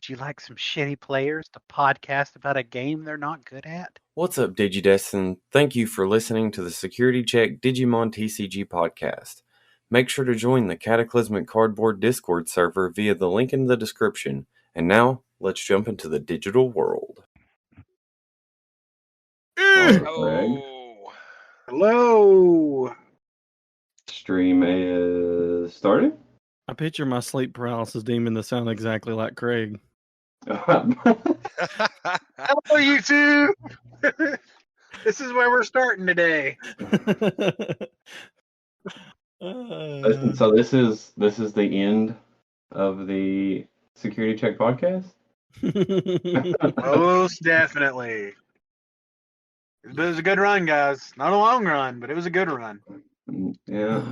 Would you like some shitty players to podcast about a game they're not good at? What's up, DigiDestin? Thank you for listening to the Security Check Digimon TCG podcast. Make sure to join the Cataclysmic Cardboard Discord server via the link in the description. And now, let's jump into the digital world. Oh, Hello. Stream is started. I picture my sleep paralysis demon to sound exactly like Craig. Hello, you two. This is where we're starting today. Listen, so this is the end of the Security Check podcast. Most definitely. It was a good run, guys. Not a long run, but it was a good run. Yeah.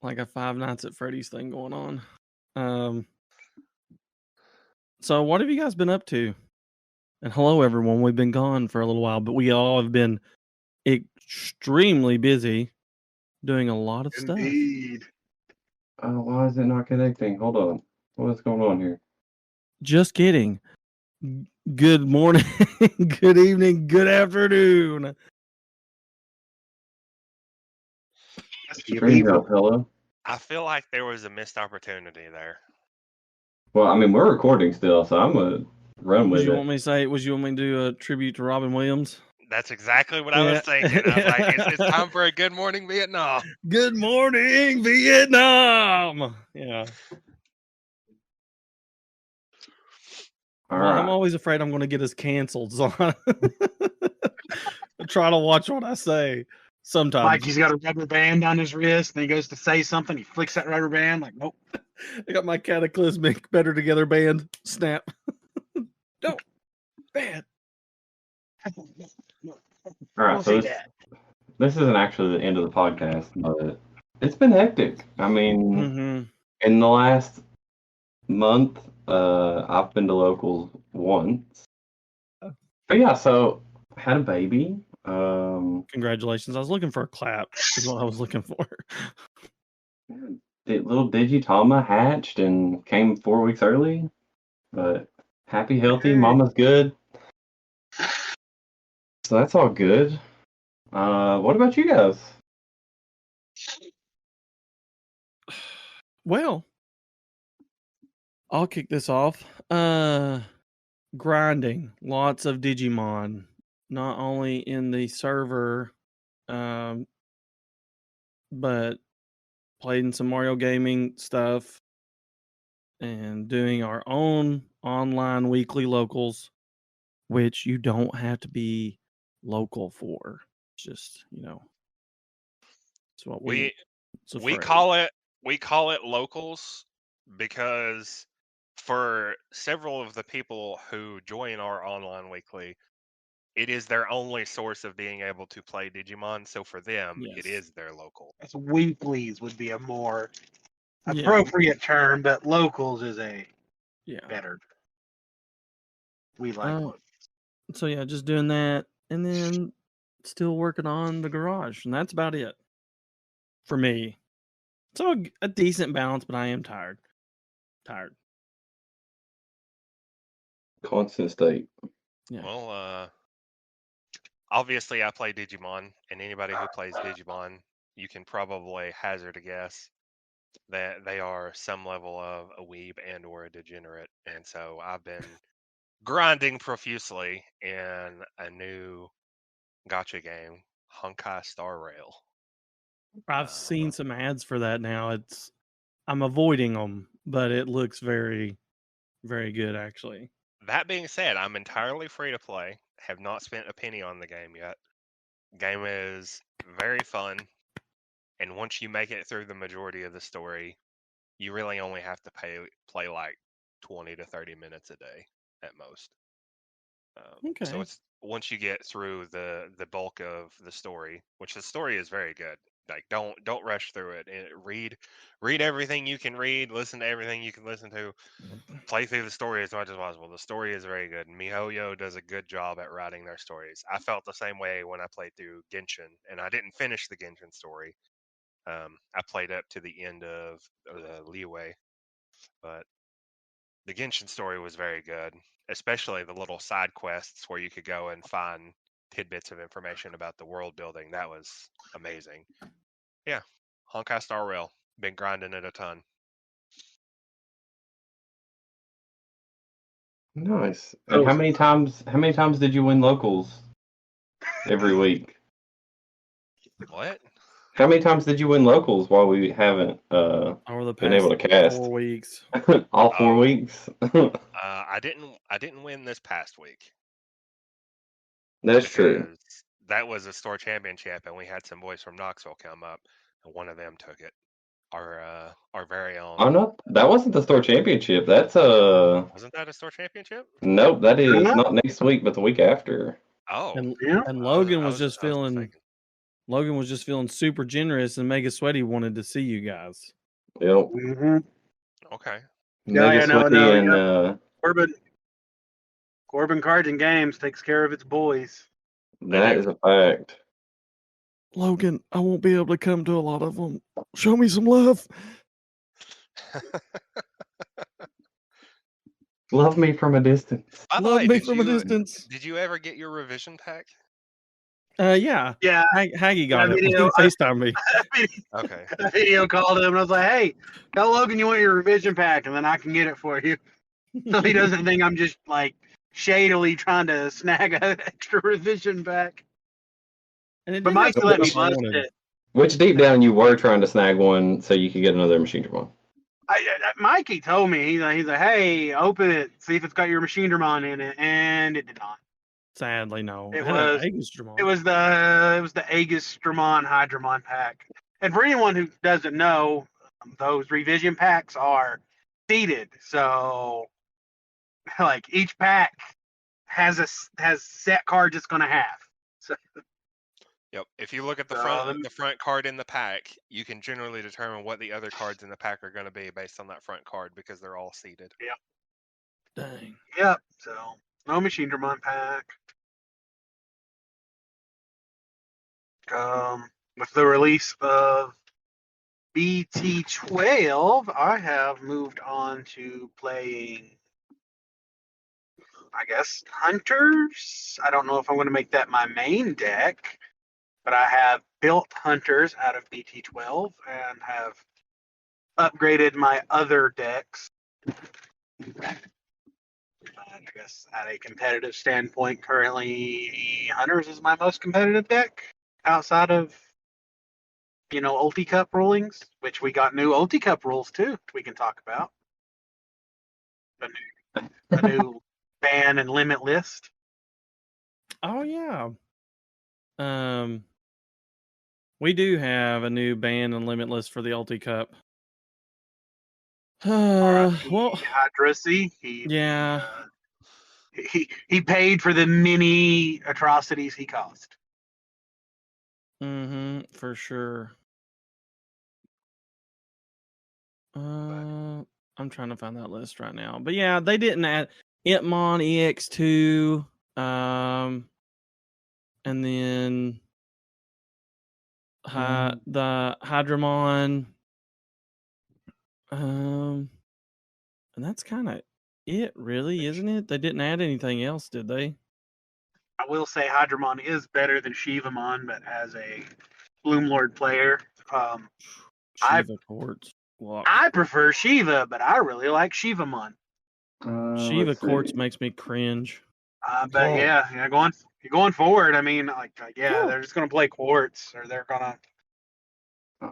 Like a Five Nights at Freddy's thing going on. So what have you guys been up to? And hello, everyone. We've been gone for a little while, but we all have been extremely busy doing a lot of stuff. Indeed. Why is it not connecting? Hold on. What's going on here? Just kidding. Good morning, good evening, good afternoon. Stream help, hello. I feel like there was a missed opportunity there. Well, I mean, we're recording still, so I'm gonna run with Would you it. want me to do a tribute to Robin Williams? That's exactly what I was thinking. I was like, it's time for a Good Morning Vietnam. Good morning, Vietnam. Yeah. All Well, right. I'm always afraid I'm going to get us canceled, so I try to watch what I say. Sometimes, Like he's got a rubber band on his wrist, and he goes to say something. He flicks that rubber band. Like, nope. I got my Cataclysmic Better Together band. Snap. No. Bad. All right. So this isn't actually the end of the podcast, but it's been hectic. I mean, in the last month, I've been to locals once. But yeah, so I had a baby. Congratulations. I was looking for a clap. Is what I was looking for. The little Digi-Tama hatched and came 4 weeks early. But happy, healthy, mama's good. So that's all good. What about you guys? Well, I'll kick this off. Grinding. Lots of Digimon. Not only in the server, but playing some Mario gaming stuff and doing our own online weekly locals, which you don't have to be local for. It's just, it's what we call it locals because for several of the people who join our online weekly, it is their only source of being able to play Digimon. So for them, It is their local. That's weeklies would be a more appropriate term, but locals is a better. We like locals. So yeah, just doing that, and then still working on the garage, and that's about it for me. So a decent balance, but I am tired. Constant state. Yeah. Well, obviously I play Digimon, and anybody who plays Digimon, you can probably hazard a guess that they are some level of a weeb and or a degenerate. And so I've been grinding profusely in a new gacha game, Honkai Star Rail. I've seen some ads for that now. I'm avoiding them, but it looks very, very good actually. That being said, I'm entirely free to play. Have not spent a penny on the game yet. Game is very fun, and once you make it through the majority of the story, you really only have to play like 20 to 30 minutes a day at most. Okay. So it's once you get through the bulk of the story, which the story is very good. Like don't rush through it. Read everything you can read, listen to everything you can listen to, play through the story as much as possible. The story is very good. MiHoYo does a good job at writing their stories. I felt the same way when I played through Genshin, and I didn't finish the Genshin story. I played up to the end of Liyue, but The Genshin story was very good, especially the little side quests where you could go and find tidbits of information about the world building. That was amazing. Yeah, Honkai Star Rail. Been grinding it a ton. Nice. And how many times did you win locals every week? What? How many times did you win locals while we haven't over the been able to cast? 4 weeks. All 4 weeks? I didn't win this past week. That's true. That was a store championship, and we had some boys from Knoxville come up, and one of them took it. Our very own. Oh no, that wasn't the store championship. That's Wasn't that a store championship? Nope, that is not next week, but the week after. Oh, and Logan was just feeling super generous, and Mega Sweaty wanted to see you guys. Yep. Mm-hmm. Okay. Mega Sweaty and Corbin Cards and Games takes care of its boys. That is a fact. Logan, I won't be able to come to a lot of them. Show me some love. Love me from a distance. Love me from a distance. Did you ever get your revision pack? Yeah. Yeah. Haggy got it. He FaceTimed me. Okay. I video called him and I was like, hey, tell Logan you want your revision pack and then I can get it for you. So he doesn't think I'm just like shadily trying to snag an extra revision pack. But Mike let me bust it. Which deep down you were trying to snag one so you could get another Machine Dramon. Mikey told me, he's like, hey, open it, see if it's got your Machine Dramon in it, and it did not. Sadly, no. It was the Aegis Dramon Hydramon pack. And for anyone who doesn't know, those revision packs are seeded. So like each pack has set cards it's gonna have. So Yep. If you look at the front card in the pack, you can generally determine what the other cards in the pack are going to be based on that front card because they're all seeded. Yep. Dang. Yep. So no Machine Dramon pack. With the release of BT12, I have moved on to playing, I guess, Hunters. I don't know if I'm going to make that my main deck. But I have built Hunters out of BT12 and have upgraded my other decks. I guess at a competitive standpoint, currently Hunters is my most competitive deck outside of, Ulti Cup rulings, which we got new Ulti Cup rules too. We can talk about a new ban and limit list. Oh yeah. We do have a new ban and limit list for the Ulti Cup. Well, Hydracy. Yeah. He paid for the many atrocities he caused. For sure. I'm trying to find that list right now. But yeah, they didn't add Itmon EX2, and then the Hydramon, and that's kind of it, really, isn't it? They didn't add anything else, did they? I will say Hydramon is better than Shivamon, but as a Bloomlord player, Shiva Quartz. I prefer Shiva, but I really like Shivamon. Shiva Quartz makes me cringe. But yeah, going forward, I mean, they're just gonna play Quartz, or they're gonna.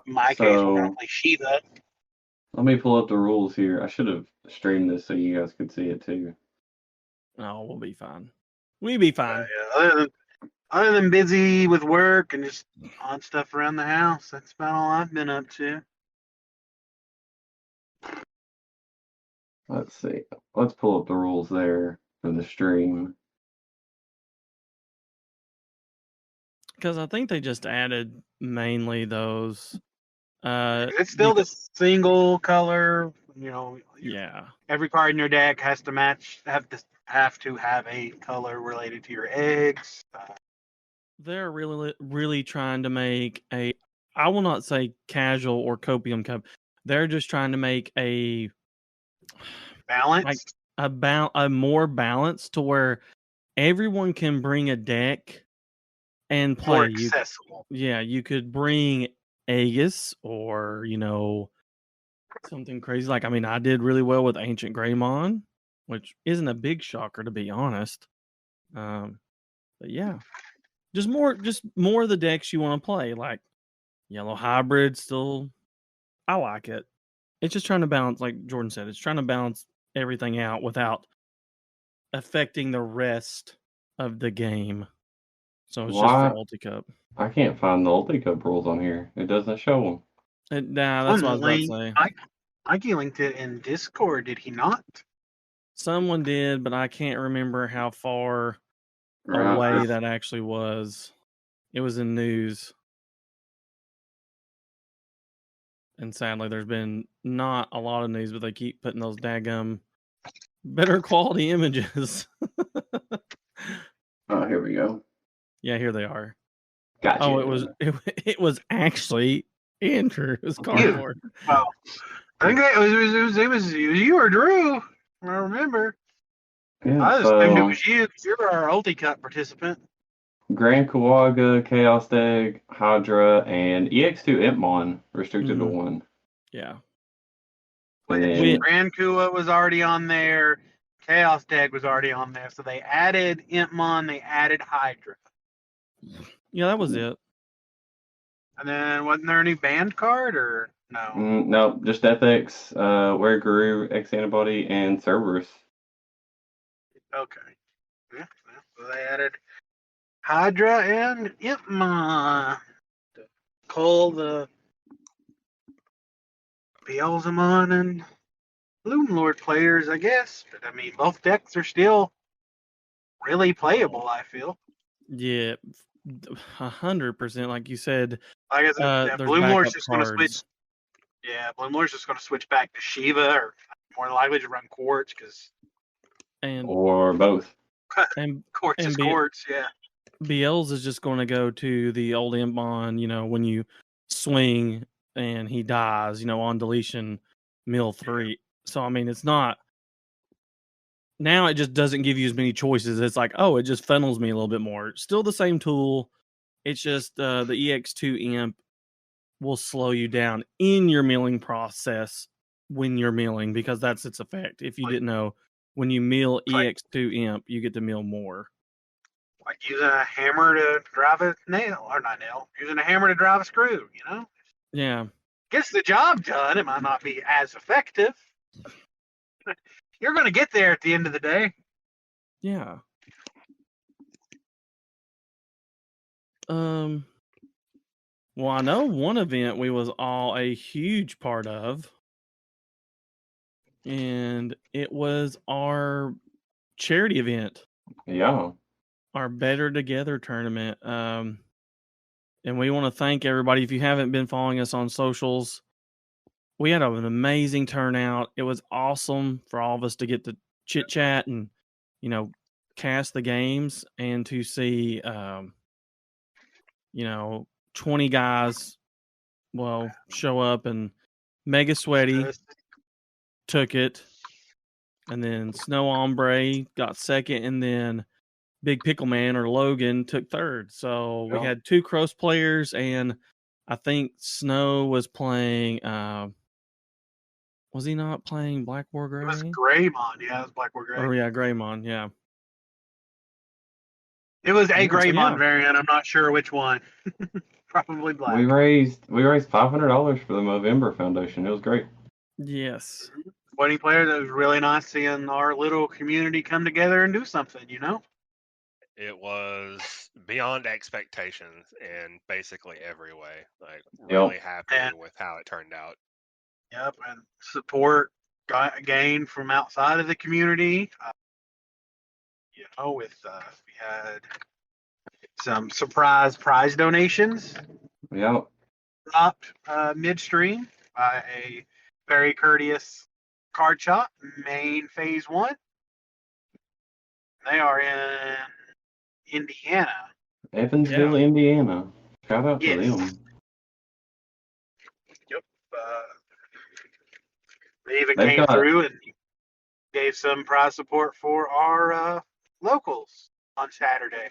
In my case, we're gonna play Shiva. Let me pull up the rules here. I should have streamed this so you guys could see it too. No, we'll be fine. We'll be fine. Other than busy with work and just odd stuff around the house, that's about all I've been up to. Let's see. Let's pull up the rules there for the stream. Because I think they just added mainly those. It's still the single color, Yeah. Every card in your deck has to have to have a color related to your eggs. They're really trying to make I will not say casual or copium cup. They're just trying to make a Balanced. a more balanced to where everyone can bring a deck and play. More accessible. You could bring Aegis or something crazy. Like I did really well with Ancient Greymon, which isn't a big shocker to be honest. But yeah, just more of the decks you want to play. Like Yellow Hybrid, still, I like it. It's just trying to balance, like Jordan said, it's trying to balance everything out without affecting the rest of the game. So it's just for Ulti Cup. I can't find the Ulti Cup rules on here. It doesn't show them. Nah, that's what I was about to say. Mikey linked it in Discord, did he not? Someone did, but I can't remember how far away that actually was. It was in news. And sadly, there's been not a lot of news, but they keep putting those daggum better quality images. Oh, here we go. Yeah, here they are. Gotcha. Oh, it was actually Andrew's cardboard. Well, I think it was you or Drew. I remember. Yeah, I assumed it was you because you're our Ulti Cup participant. Grand Kawaga, Chaos Egg, Hydra, and EX2 Impmon restricted to 1. Yeah. Grand Kua was already on there. Chaos Dag was already on there. So they added Impmon, they added Hydra. Yeah, that was it. And then wasn't there a new band card or no? No, just FX, Werguru, X Antibody, and Cerberus. Okay. Yeah, so they added Hydra and Impmon. Call the Beelzemon and Bloom Lord players, I guess. But I mean, both decks are still really playable, I feel. Yeah, 100%. Like you said, like I said, Bloom Lord's just going to switch. Yeah, Bloom Lord's just going to switch back to Shiva, or more than likely to run Quartz, or both. And Quartz is Quartz, yeah. BL's is just going to go to the old Impmon, when you swing and he dies, on deletion, mill 3. So, it's not. Now it just doesn't give you as many choices. It's like, it just funnels me a little bit more. Still the same tool. It's just the EX2 Imp will slow you down in your milling process when you're milling, because that's its effect. If you didn't know, when you mill EX2 Imp, you get to mill more. Like using a hammer to drive a nail, or not nail, using a hammer to drive a screw, Yeah. Gets the job done. It might not be as effective. You're going to get there at the end of the day. Yeah. Well, I know one event we was all a huge part of, and it was our charity event. Yeah. Our Better Together tournament. And we want to thank everybody. If you haven't been following us on socials, we had an amazing turnout. It was awesome for all of us to get to chit chat and, cast the games, and to see, 20 guys, show up, and Mega Sweaty took it. And then Snow Ombre got second, and then Big Pickle Man, or Logan, took third. So we had 2 Cross players, and I think Snow was playing. Was he not playing Black War Gray? It was Greymon, yeah. It was Black War Gray. Oh yeah, Greymon, yeah. It was a Greymon variant. I'm not sure which one. Probably Black. We raised $500 for the Movember Foundation. It was great. Yes. 20 players. It was really nice seeing our little community come together and do something. It was beyond expectations in basically every way. Like, Yep. really happy with how it turned out. Yep, and support gained from outside of the community. We had some surprise prize donations. Yep. Dropped midstream by a very courteous card shop, Main Phase 1. They are in Indiana. Evansville, Indiana. Shout out to them. Yep. They even came through and gave some prize support for our locals on Saturday.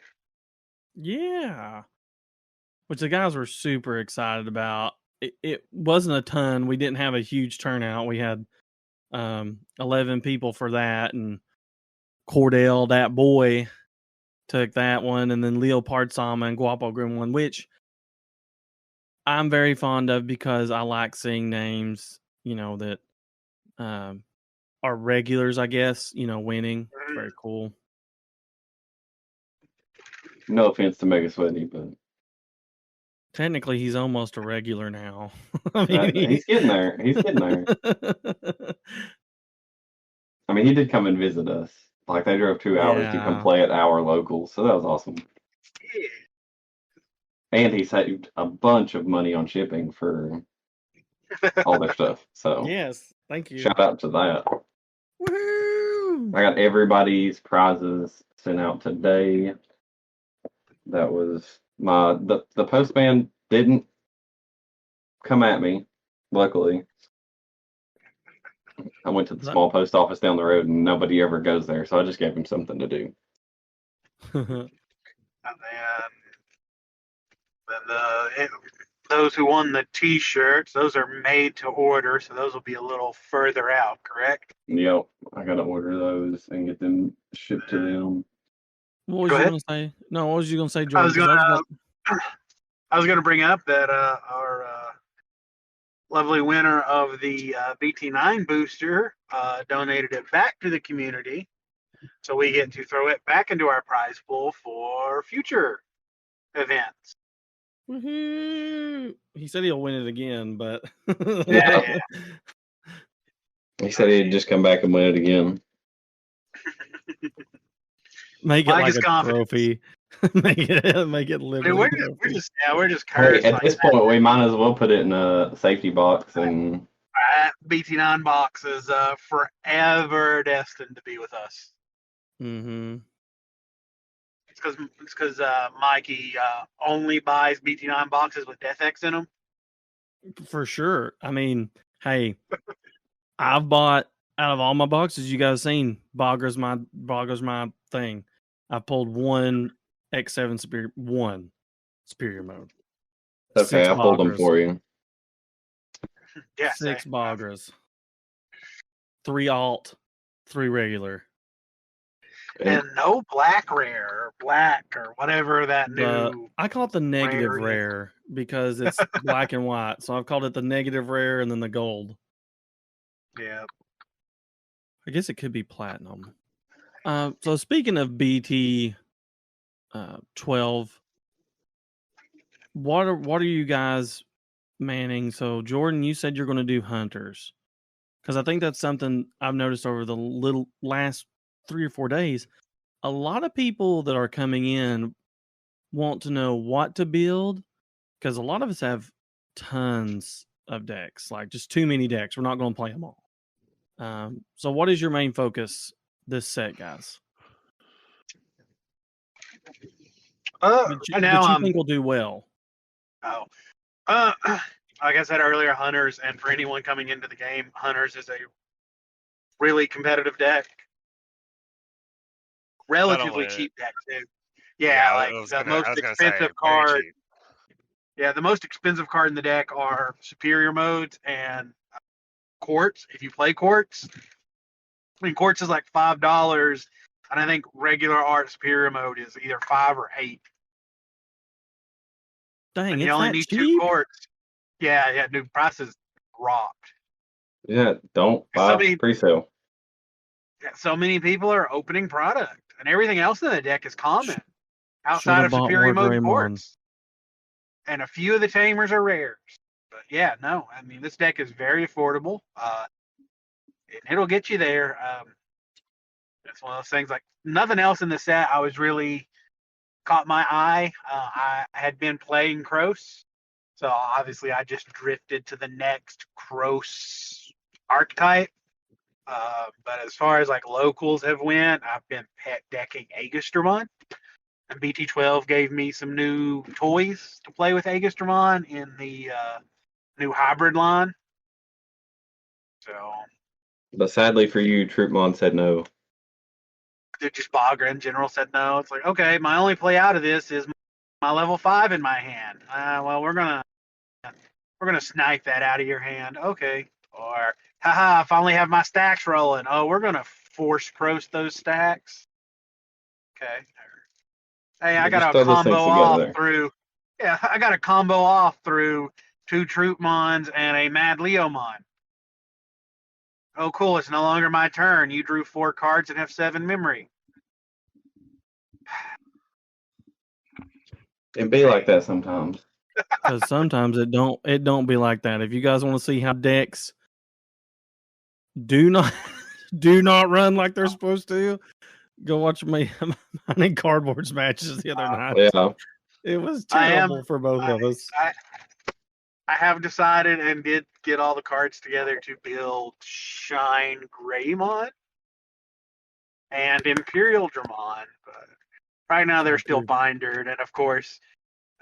Yeah. Which the guys were super excited about. It wasn't a ton. We didn't have a huge turnout. We had 11 people for that, and Cordell, that boy, took that one, and then Leopard Sama and Guapo Grim one, which I'm very fond of because I like seeing names, that are regulars, I guess, winning. It's very cool. No offense to Mega Sweaty, but Technically, he's almost a regular now. I mean, he's getting there. He's getting there. I mean, he did come and visit us. Like, they drove 2 hours to come play at our local, so that was awesome. Yeah. And he saved a bunch of money on shipping for all their stuff. So yes, thank you. Shout out to that. Woo! I got everybody's prizes sent out today. That was the postman didn't come at me, luckily. I went to the small post office down the road and nobody ever goes there, so I just gave him something to do. And then those who won the T-shirts, those are made to order, so those will be a little further out, correct? Yep, I gotta order those and get them shipped to them. What was you gonna say? No, what was you gonna say, Jordan? I was gonna bring up that our lovely winner of the BT9 booster donated it back to the community, so we get to throw it back into our prize pool for future events. Woohoo! He said he'll win it again, but yeah. He said he'd just come back and win it again. Make it like a trophy. make it literally. We're just cursed. Hey, at this point, we might as well put it in a safety box and. BT9 box is forever destined to be with us. Mm-hmm. It's because Mikey only buys BT9 boxes with Death X in them. For sure. I mean, hey, I've bought out of all my boxes you guys seen. Bogger's my thing. I pulled one X7 superior mode. Okay, I pulled them for you. Yeah, 6 Boggers. 3 alt, 3 regular. And no black rare, or whatever that new. I call it the negative rare because it's black and white. So I've called it the negative rare and then the gold. Yeah. I guess it could be platinum. So speaking of BT 12, what are you guys manning? So Jordan, you said you're going to do hunters, because I think that's something I've noticed over the last 3 or 4 days. A lot of people that are coming in want to know what to build, because a lot of us have tons of decks, like just too many decks. We're not going to play them all. So what is your main focus this set, guys? That you think will do well? Like I said earlier, Hunters, and for anyone coming into the game, Hunters is a really competitive deck. Relatively cheap deck, too. Yeah, like the most expensive card. Yeah, the most expensive card in the deck are superior modes and Quartz. If you play Quartz, I mean, Quartz is like $5, and I think regular art superior mode is either 5 or 8. Dang, and you only need cheap? 2 Quartz. Yeah, new prices dropped. Yeah, don't buy pre-sale. Yeah, so many people are opening product, and everything else in the deck is common outside of superior mode Quartz. And a few of the tamers are rares. But yeah, no, I mean, this deck is very affordable. It'll get you there. It's one of those things, like nothing else in the set I was really caught my eye. I had been playing Kroos, so obviously I just drifted to the next Kroos archetype. But as far as like locals have went, I've been pet decking Aegistramon. And BT12 gave me some new toys to play with Aegistramon in the new hybrid line. So But sadly for you, Troopmon said no. Just Bagra in general said no. It's like, okay, my only play out of this is my level 5 in my hand. Well, we're gonna snipe that out of your hand. Okay. Or haha, I finally have my stacks rolling. Oh, we're gonna force prost those stacks. Okay. Hey, I Just got a throw those combo things off together. through. Yeah, I got a combo off through 2 Troopmons and a Mad Leomon. Oh, cool! It's no longer my turn. You drew 4 cards and have 7 memory. It be like that sometimes. Because sometimes it don't be like that. If you guys want to see how decks do not run like they're supposed to, go watch my cardboards matches the other night. Yeah. It was terrible for both of us. I have decided and did get all the cards together to build Shine Greymon and Imperial Dramon. But right now they're still bindered, and of course,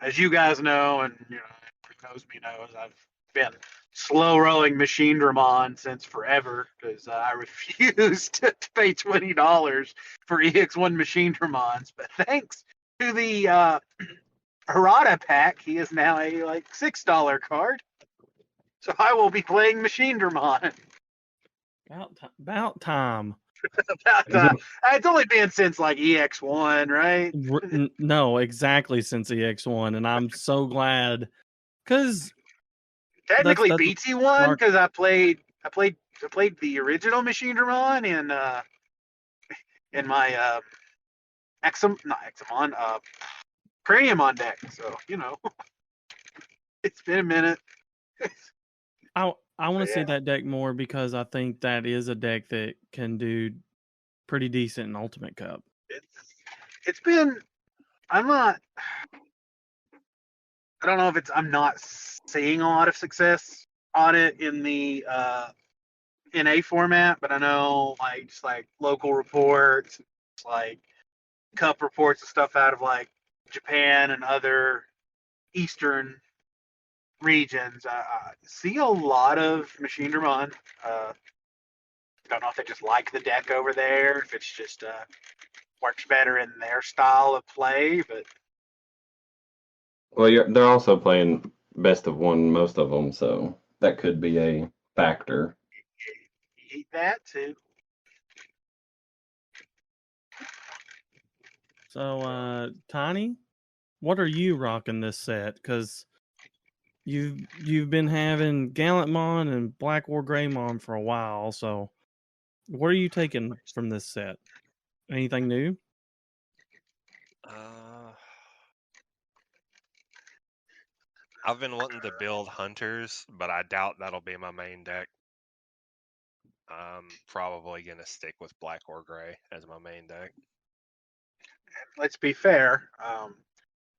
as you guys know, and you know, who knows me knows, I've been slow rolling Machine Dramon since forever because I refused to pay $20 for EX1 Machine Dramons. But thanks to the Harada pack, he is now a like $6 card. So I will be playing Machine Dramon. About time. It's only been since like EX1, right? No, exactly, since EX1, and I'm so glad because technically BT1 because I played the original Machine Dramon in my Craniumon deck. So you know, it's been a minute. I want to see that deck more because I think that is a deck that can do pretty decent in Ultimate Cup. It's been. I don't know if I'm not seeing a lot of success on it in the NA format, but I know just like local reports, like cup reports and stuff out of like Japan and other Eastern regions. I see a lot of Machine Dramon. Don't know if they just like the deck over there, if it's just works better in their style of play, but well, they're also playing best of one, most of them, so that could be a factor. Eat that too. So, Tiny, what are you rocking this set? Because you've been having Gallantmon and Black War Greymon for a while. So, what are you taking from this set? Anything new? I've been wanting to build hunters, but I doubt that'll be my main deck. I'm probably gonna stick with Black or Gray as my main deck. Let's be fair.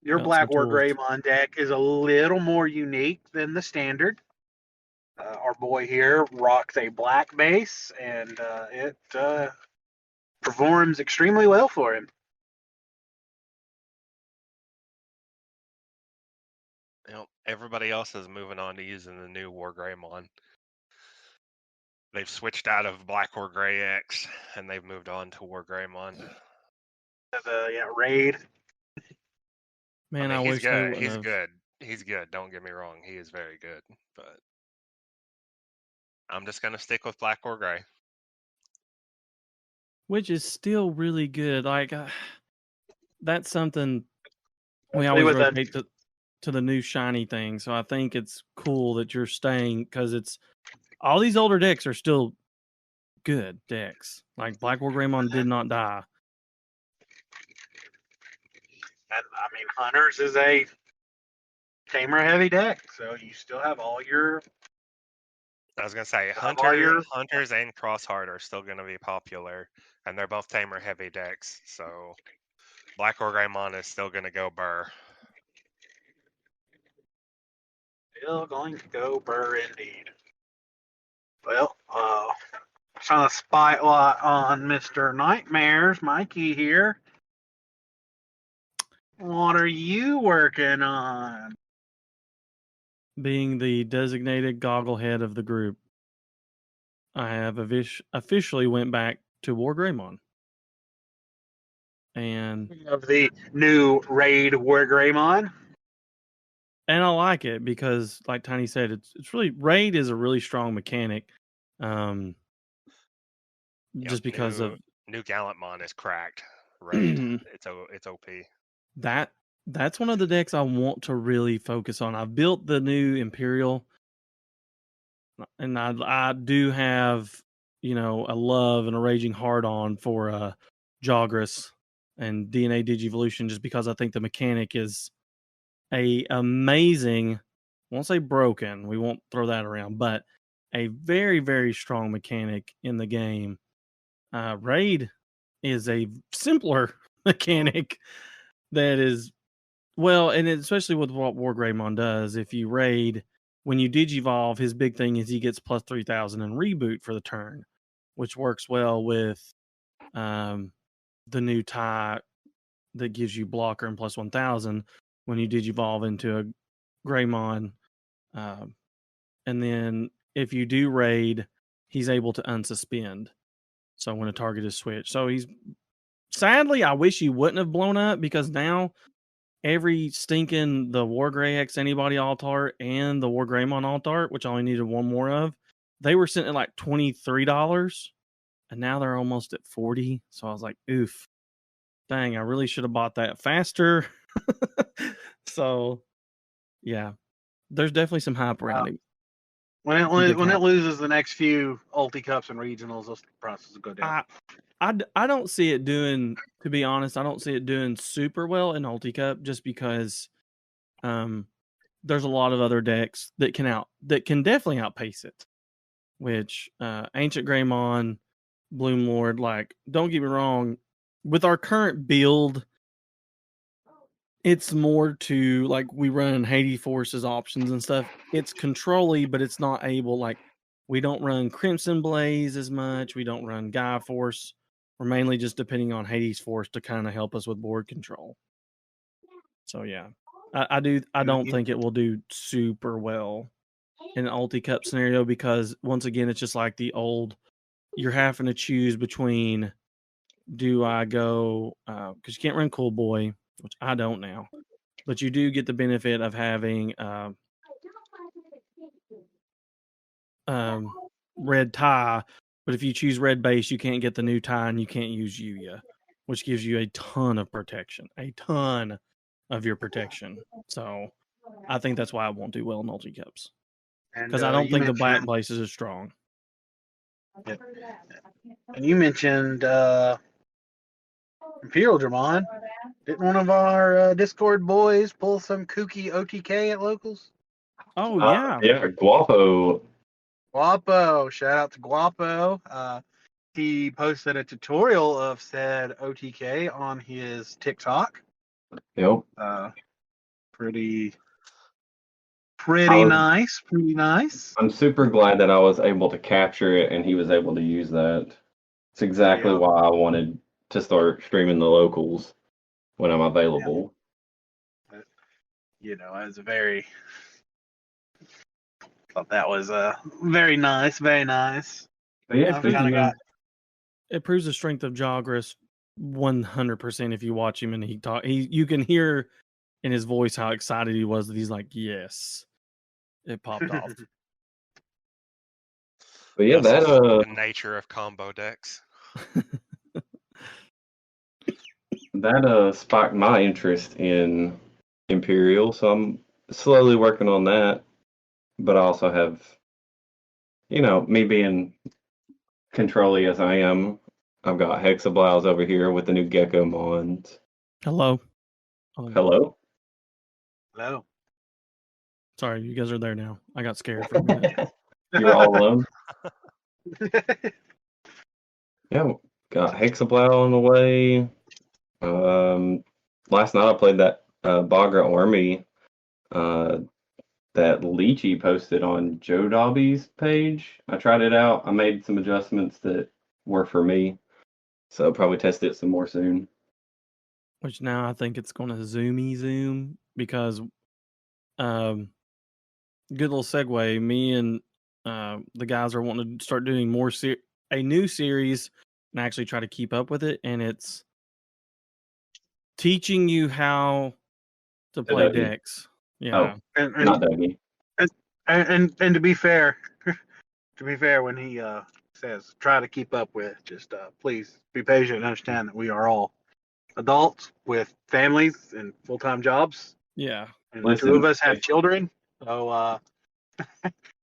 Your Black War Greymon deck is a little more unique than the standard. Our boy here rocks a black base, and it performs extremely well for him. You know, everybody else is moving on to using the new War Greymon. They've switched out of Black War Gray X, and they've moved on to War Greymon. Raid. Man, I mean, wish they wouldn't he's have. good. He's good. Don't get me wrong. He is very good. But I'm just gonna stick with Black or Gray, which is still really good. Like that's something we always rotate to the new shiny thing. So I think it's cool that you're staying because it's all these older decks are still good decks. Like Black War Greymon did not die. And I mean, Hunters is a tamer heavy deck, so you still have all your. I was gonna say Hunters and Crossheart are still gonna be popular, and they're both tamer heavy decks. So Black or Greymon is still gonna go burr. Still going to go burr indeed. Well, shine a spotlight on Mr. Nightmares, Mikey here. What are you working on? Being the designated gogglehead of the group. I have officially went back to War Greymon. And of the new Raid War Greymon. And I like it because, like Tiny said, it's really Raid is a really strong mechanic. Just because of new Gallantmon is cracked. Raid, it's OP. That's one of the decks I want to really focus on. I've built the new Imperial, and I do have a love and a raging heart on for Jogris and DNA Digivolution, just because I think the mechanic is a amazing, I won't say broken, we won't throw that around, but a very, very strong mechanic in the game. Raid is a simpler mechanic that is, well, and especially with what War Greymon does. If you raid, when you Digivolve, his big thing is he gets plus 3,000 and reboot for the turn, which works well with the new tie that gives you blocker and plus 1,000 when you Digivolve into a Greymon. And then if you do raid, he's able to unsuspend. So when a target is switched. So sadly, I wish he wouldn't have blown up, because now every stinking the War Grey X Anybody alt art and the War Greymon alt art, which I only needed one more of, they were sitting at like $23, and now they're almost at $40. So I was like, oof, dang, I really should have bought that faster. So yeah, there's definitely some hype around him. When it loses the next few Ulti Cups and regionals, those prices will go down. I don't see it doing, to be honest, I don't see it doing super well in Ulti Cup, just because there's a lot of other decks that can definitely outpace it. Which Ancient Greymon, Bloom Lord, like, don't get me wrong, with our current build, it's more to, like, we run Hades Forces options and stuff. It's control-y, but it's not able, like, we don't run Crimson Blaze as much. We don't run Gaia Force. We're mainly just depending on Hades Force to kind of help us with board control. So yeah, I don't think it will do super well in an Ulti Cup scenario, because once again, it's just like the old, you're having to choose between, do I go, because you can't run Cool Boy, which I don't now, but you do get the benefit of having red tie. But if you choose red base, you can't get the new tie, and you can't use Yuya, which gives you a ton of protection, a ton of your protection. So I think that's why I won't do well in Ulti Cups, because I don't think the black places are strong. Yep. And you mentioned Imperial Dramon. Didn't one of our Discord boys pull some kooky OTK at locals? Oh, yeah. Yeah, Guapo. Shout out to Guapo. He posted a tutorial of said OTK on his TikTok. Yep. Pretty nice. Pretty nice. I'm super glad that I was able to capture it and he was able to use that. It's exactly why I wanted to start streaming the locals when I'm available. As thought that was very nice, very nice. But yeah, it proves the strength of Jogris 100% if you watch him and you can hear in his voice how excited he was, that he's like, yes, it popped off. But yeah, that's the nature of combo decks. That sparked my interest in Imperial, so I'm slowly working on that. But I also have, me being control-y as I am, I've got Hexablouse over here with the new Gecko Mons. Hello. Hello. Sorry, you guys are there now. I got scared for a minute. You're all alone? Yeah, got Hexablouse on the way. Last night I played that Bagra Army that Leechy posted on Joe Dobby's page. I tried it out. I made some adjustments that work for me. So I'll probably test it some more soon. Which now I think it's going to zoom, because good little segue. Me and the guys are wanting to start doing more a new series and actually try to keep up with it, and it's teaching you how to play Dougie. decks. Yeah. And Not Dougie. and to be fair, when he says try to keep up with, just please be patient and understand that we are all adults with families and full-time jobs, Yeah. and Listen, the two of us have children, so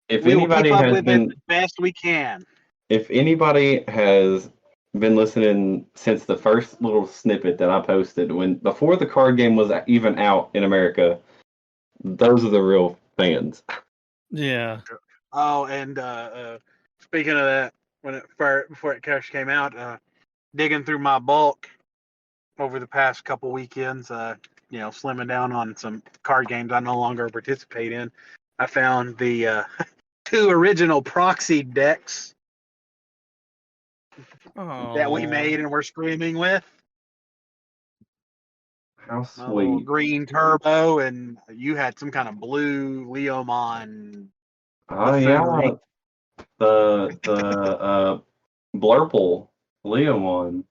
if we will keep anybody up has with it been, the best we can. if anybody has been listening since the first little snippet that I posted before the card game was even out in America, those are the real fans. Yeah. Oh, and speaking of that, before it first came out, digging through my bulk over the past couple weekends, slimming down on some card games I no longer participate in, I found the 2 original proxy decks that we made and we're streaming with. How My little sweet. green turbo, and you had some kind of blue Leomon Oh yeah, buffoonery. the Blurple Leomon.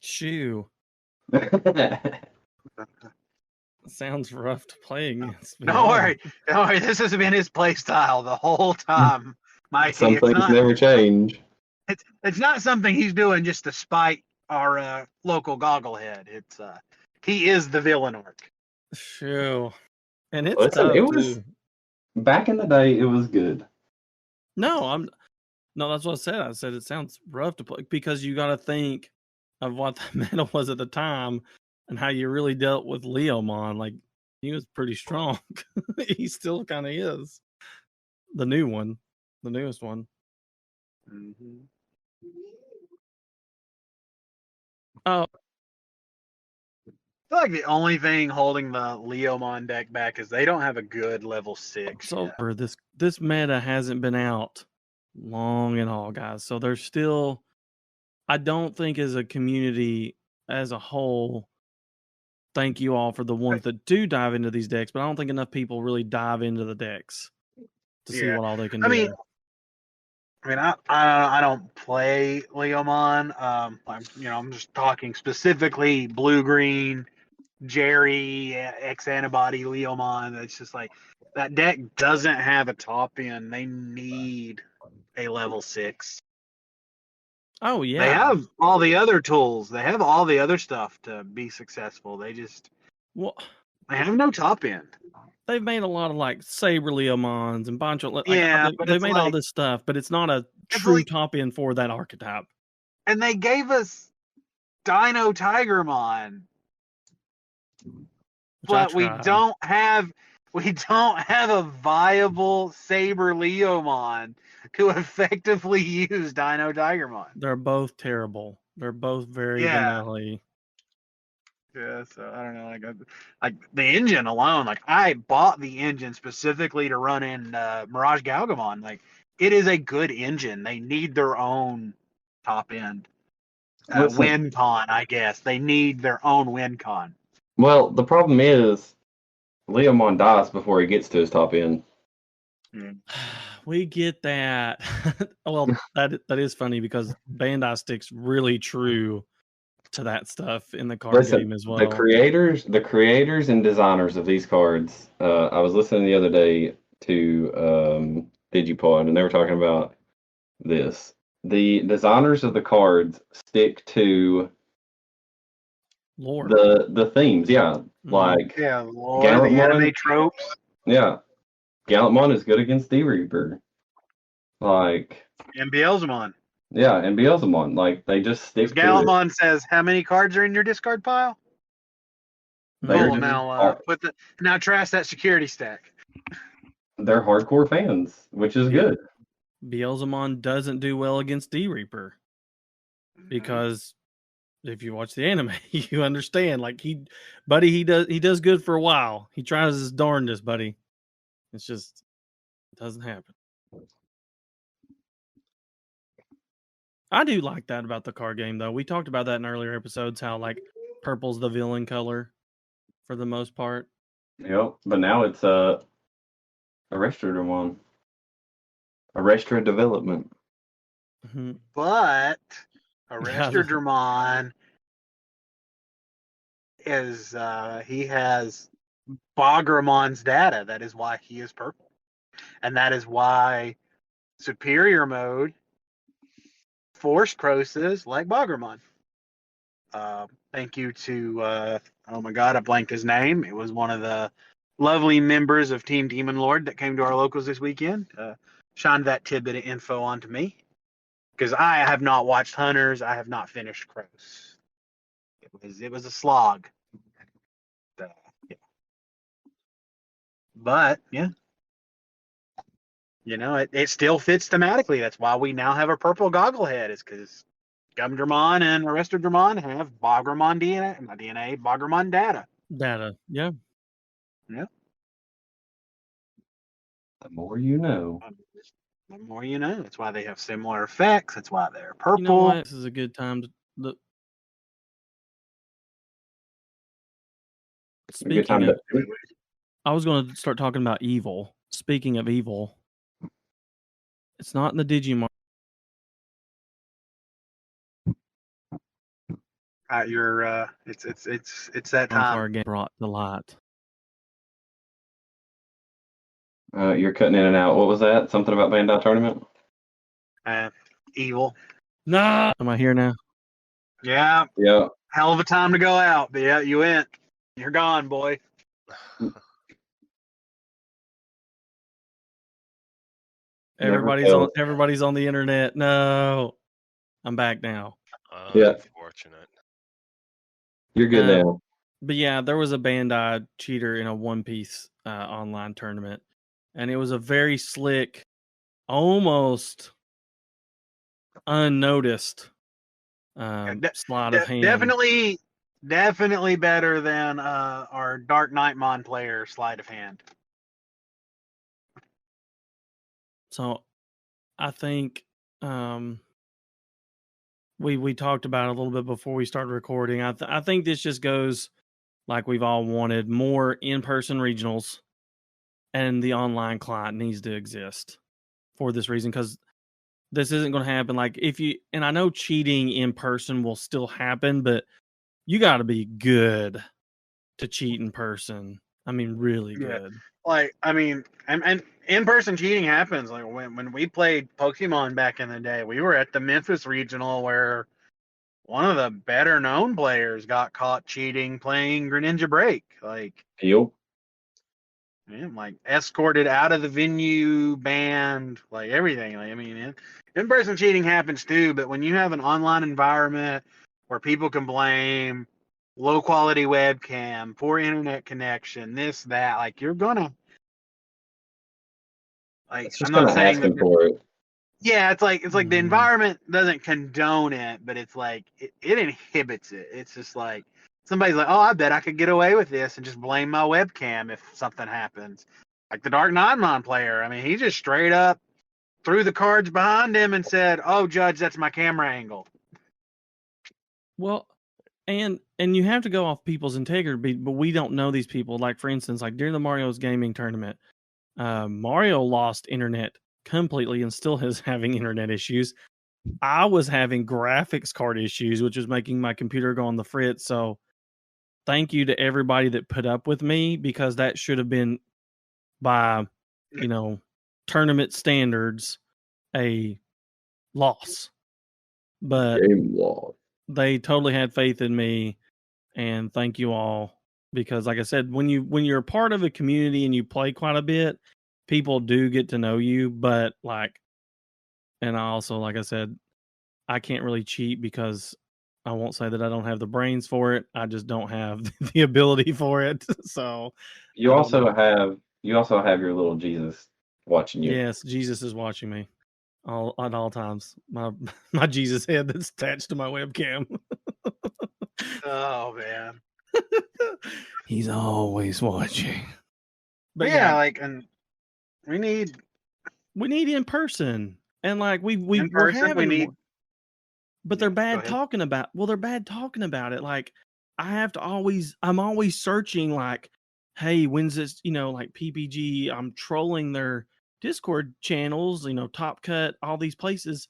Shoo. Sounds rough to play against. Don't worry. This has been his play style the whole time, Mikey. Some things never change. It's not something he's doing just to spite our local gogglehead. It's he is the villain arc. Shoo. And it's Listen, tough it was too. back in the day. It was good. No, that's what I said. I said it sounds rough to play because you got to think of what the meta was at the time and how you really dealt with Leomon. Like, he was pretty strong. He still kind of is. The newest one. Mm-hmm. Oh, I feel like the only thing holding the Leomon deck back is they don't have a good level 6. so yet. this meta hasn't been out long at all, guys. So there's still, I don't think as a community as a whole, thank you all for the ones that do dive into these decks, but I don't think enough people really dive into the decks to see what all they can do. I don't play Leomon. I'm just talking specifically blue green, Jerry, X antibody Leomon. It's just like that deck doesn't have a top end. They need a level 6. Oh yeah, They have all the other tools. They have all the other stuff to be successful. They have no top end. They've made a lot of like Saber Leomons and Bancho. But they've made all this stuff, but it's not a true top end for that archetype. And they gave us Dino Tigermon, but we don't have a viable Saber Leomon to effectively use Dino Tigermon. They're both terrible. They're both very vanilla. Yeah, so I don't know, like the engine alone. Like I bought the engine specifically to run in Mirage Galgamon. Like it is a good engine. They need their own top end win con. I guess they need their own win con. Well, the problem is Leomon dies before he gets to his top end. We get that. Well, that is funny because Bandai sticks really true to that stuff in the card game as well. The creators and designers of these cards. I was listening the other day to Digipod, and they were talking about this. The designers of the cards stick to lore, the themes, like lore, the anime tropes. Yeah, Gallantmon is good against D-Reaper, like and Beelzemon. Yeah, and Beelzemon, like they just stick to Gallantmon says, "How many cards are in your discard pile?" Now trash that security stack. They're hardcore fans, which is good. Beelzemon doesn't do well against D-Reaper because if you watch the anime, you understand. Like he does good for a while. He tries his darndest, buddy. It's just it doesn't happen. I do like that about the card game, though. We talked about that in earlier episodes, how like purple's the villain color for the most part. Yep, but now it's a Restordemon. Arrestra Development. Mhm. But Arrestor the- Dramon is he has Bogramon's data. That is why he is purple. And that is why superior mode forced process like Bogramon. Thank you to oh my god, I blanked his name. It was one of the lovely members of Team Demon Lord that came to our locals this weekend. Shined that tidbit of info onto me because I have not watched Hunters. I have not finished Crows. It was a slog. Yeah. But yeah, it still fits thematically. That's why we now have a purple gogglehead. Is because Gumdramon and Arrestor Dramon have Bogramon DNA, not DNA, Bogramon data. Data. Yeah. Yeah. The more you know. The more you know. That's why they have similar effects. That's why they're purple. You know what? This is a good time to look. Speaking of, I was going to start talking about evil. Speaking of evil, it's not in the Digimon. It's that time. Game brought to light. You're cutting in and out. What was that? Something about Bandai tournament? Evil. No. Am I here now? Yeah. Yeah. Hell of a time to go out. But yeah, you went. You're gone, boy. Everybody's on the internet. No. I'm back now. Yeah. Unfortunate. You're good now. But yeah, there was a Bandai cheater in a One Piece online tournament, and it was a very slick, almost unnoticed sleight of hand. Definitely better than our Dark Knightmon player sleight of hand. So I think we talked about it a little bit before we started recording. I think this just goes like we've all wanted, more in-person regionals, and the online client needs to exist for this reason, because this isn't going to happen. Like and I know cheating in person will still happen, but you got to be good to cheat in person. I mean, really good. Like, I mean, and in-person cheating happens. Like when we played Pokemon back in the day, we were at the Memphis Regional where one of the better known players got caught cheating playing Greninja Break. Like, man, like escorted out of the venue, banned, like everything. Like, I mean, in-person cheating happens too, but when you have an online environment where people can blame low quality webcam, poor internet connection, this, that, like you're gonna like I'm not saying that for it. Yeah, it's like the environment doesn't condone it, but it's like it inhibits it. It's just like somebody's like, oh, I bet I could get away with this and just blame my webcam if something happens. Like the Dark Knightmon player. I mean, he just straight up threw the cards behind him and said, oh, Judge, that's my camera angle. Well, and you have to go off people's integrity, but we don't know these people. Like, for instance, like during the Mario's gaming tournament, Mario lost internet completely and still is having internet issues. I was having graphics card issues, which was making my computer go on the fritz. So thank you to everybody that put up with me, because that should have been, by tournament standards, a loss. But they totally had faith in me, and thank you all, because like I said, when you're a part of a community and you play quite a bit, people do get to know you. But and I also, like I said, I can't really cheat because I won't say that I don't have the brains for it. I just don't have the ability for it. So you also have your little Jesus watching you. Yes, Jesus is watching me at all times. My Jesus head that's attached to my webcam. Oh man. He's always watching. But yeah, and we need in person, and like we're having we need. But they're bad talking about. Well, they're bad talking about it. Like I'm always searching. Like, hey, when's this? Like PPG. I'm trolling their Discord channels, Top Cut, all these places,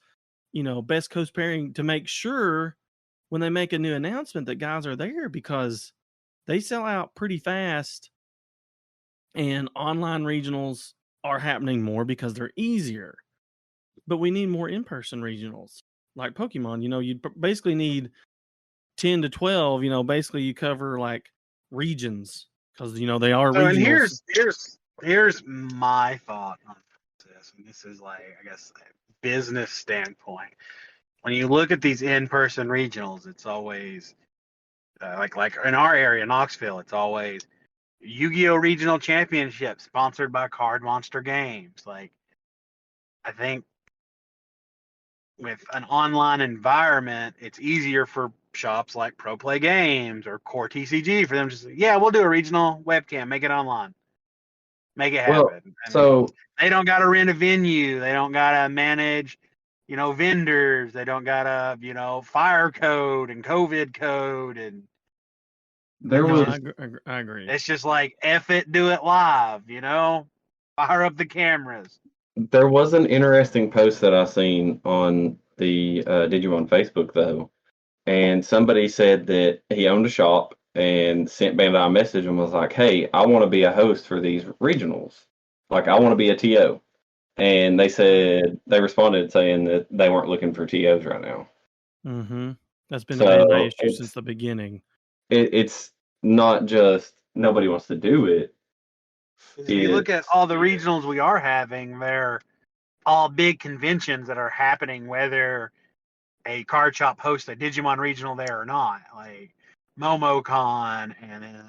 Best Coast Pairing, to make sure when they make a new announcement that guys are there, because they sell out pretty fast, and online regionals are happening more because they're easier. But we need more in-person regionals like Pokemon. You basically need 10 to 12. Basically you cover like regions, because they are So, regionals. and here's my thought on this, and this is like, I guess, a business standpoint. When you look at these in-person regionals, it's always like in our area, Knoxville, it's always Yu-Gi-Oh! Regional Championship sponsored by Card Monster Games. Like, I think with an online environment, it's easier for shops like Pro Play Games or Core TCG for them to say, yeah, we'll do a regional webcam, make it online, make it Well, happen. And so they don't got to rent a venue. They don't got to manage, vendors. They don't got to, fire code and COVID code. And there No, was I agree. it's just like, F it, do it live, fire up the cameras. there was an interesting post that I seen on the Digimon Facebook though, and somebody said that he owned a shop and sent Bandai a message and was like, "Hey, I want to be a host for these regionals. Like, I want to be a TO." And they responded saying that they weren't looking for TOs right now. Mm-hmm. That's been So a Bandai issue it's since the beginning. it's not just nobody wants to do it. If you look at all the regionals we are having, they're all big conventions that are happening, whether a card shop hosts a Digimon regional there or not, like MomoCon, and then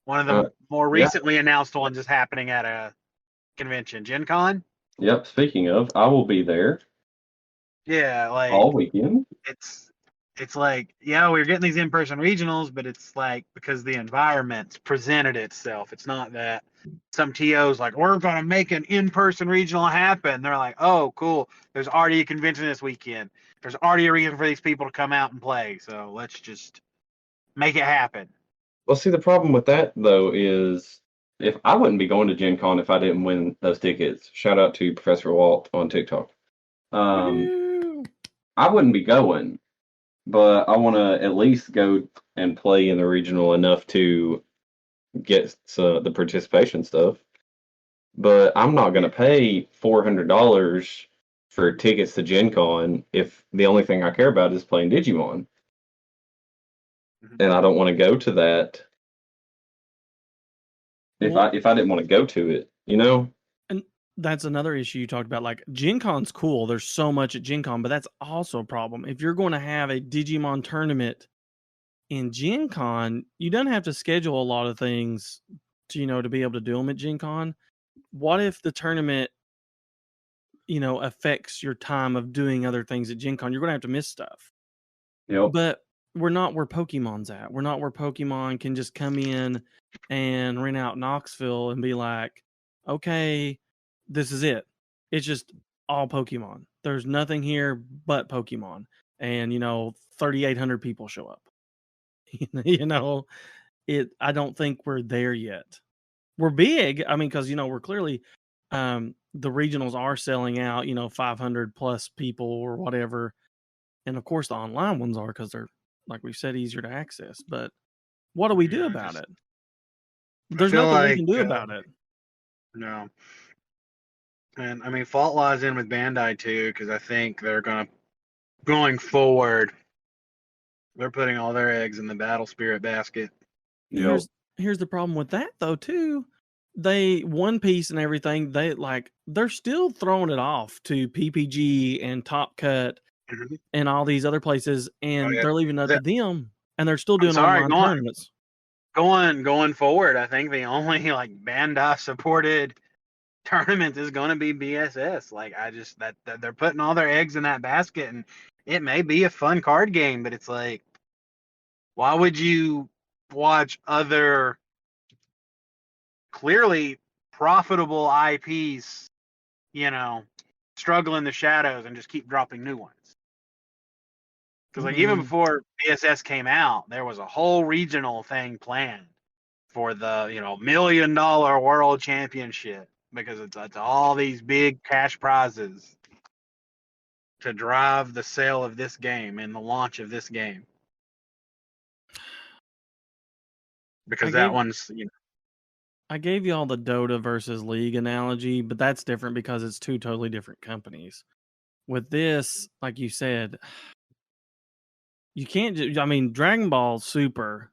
one of the more recently announced ones is happening at a convention, Gen Con. Yep. Speaking of, I will be there. Yeah, like all weekend. It's like, yeah, we're getting these in-person regionals, but it's like because the environment's presented itself. It's not that some TO's like, we're going to make an in-person regional happen. They're like, oh, cool. There's already a convention this weekend. There's already a reason for these people to come out and play. So let's just make it happen. Well, see, the problem with that, though, is if I wouldn't be going to Gen Con if I didn't win those tickets. Shout out to Professor Walt on TikTok. I wouldn't be going, but I want to at least go and play in the regional enough to get the participation stuff. But I'm not going to pay $400 for tickets to Gen Con if the only thing I care about is playing Digimon. And I don't want to go to that if I didn't want to go to it, And that's another issue you talked about. Like, Gen Con's cool. There's so much at Gen Con, but that's also a problem. If you're going to have a Digimon tournament in Gen Con, you don't have to schedule a lot of things to be able to do them at Gen Con. What if the tournament, affects your time of doing other things at Gen Con? You're going to have to miss stuff. Yep. But we're not where Pokemon's at. We're not where Pokemon can just come in and rent out Knoxville and be like, okay, this is it. It's just all Pokemon. There's nothing here but Pokemon. And, 3,800 people show up. I don't think we're there yet. We're big. I mean, because, we're clearly, the regionals are selling out, 500 plus people or whatever. And of course, the online ones are, because they're, like we said, easier to access. But what do we do about it? There's nothing we can do about it. No. And I mean, fault lies in with Bandai too, because I think they're going forward, they're putting all their eggs in the Battle Spirit basket. Here's the problem with that though too. They One Piece and everything, they're still throwing it off to PPG and Top Cut and all these other places, and they're leaving it up to them, and they're still doing online tournaments. Going forward, I think the only Bandai supported tournament is going to be BSS. That they're putting all their eggs in that basket, and it may be a fun card game, but it's like, why would you watch other clearly profitable IPs, struggle in the shadows and just keep dropping new ones? Because even before BSS came out, there was a whole regional thing planned for the $1 million world championship. because it's all these big cash prizes to drive the sale of this game and the launch of this game. Because I gave you all the Dota versus League analogy, but that's different because it's two totally different companies. With this, like you said, you can't just, I mean, Dragon Ball Super.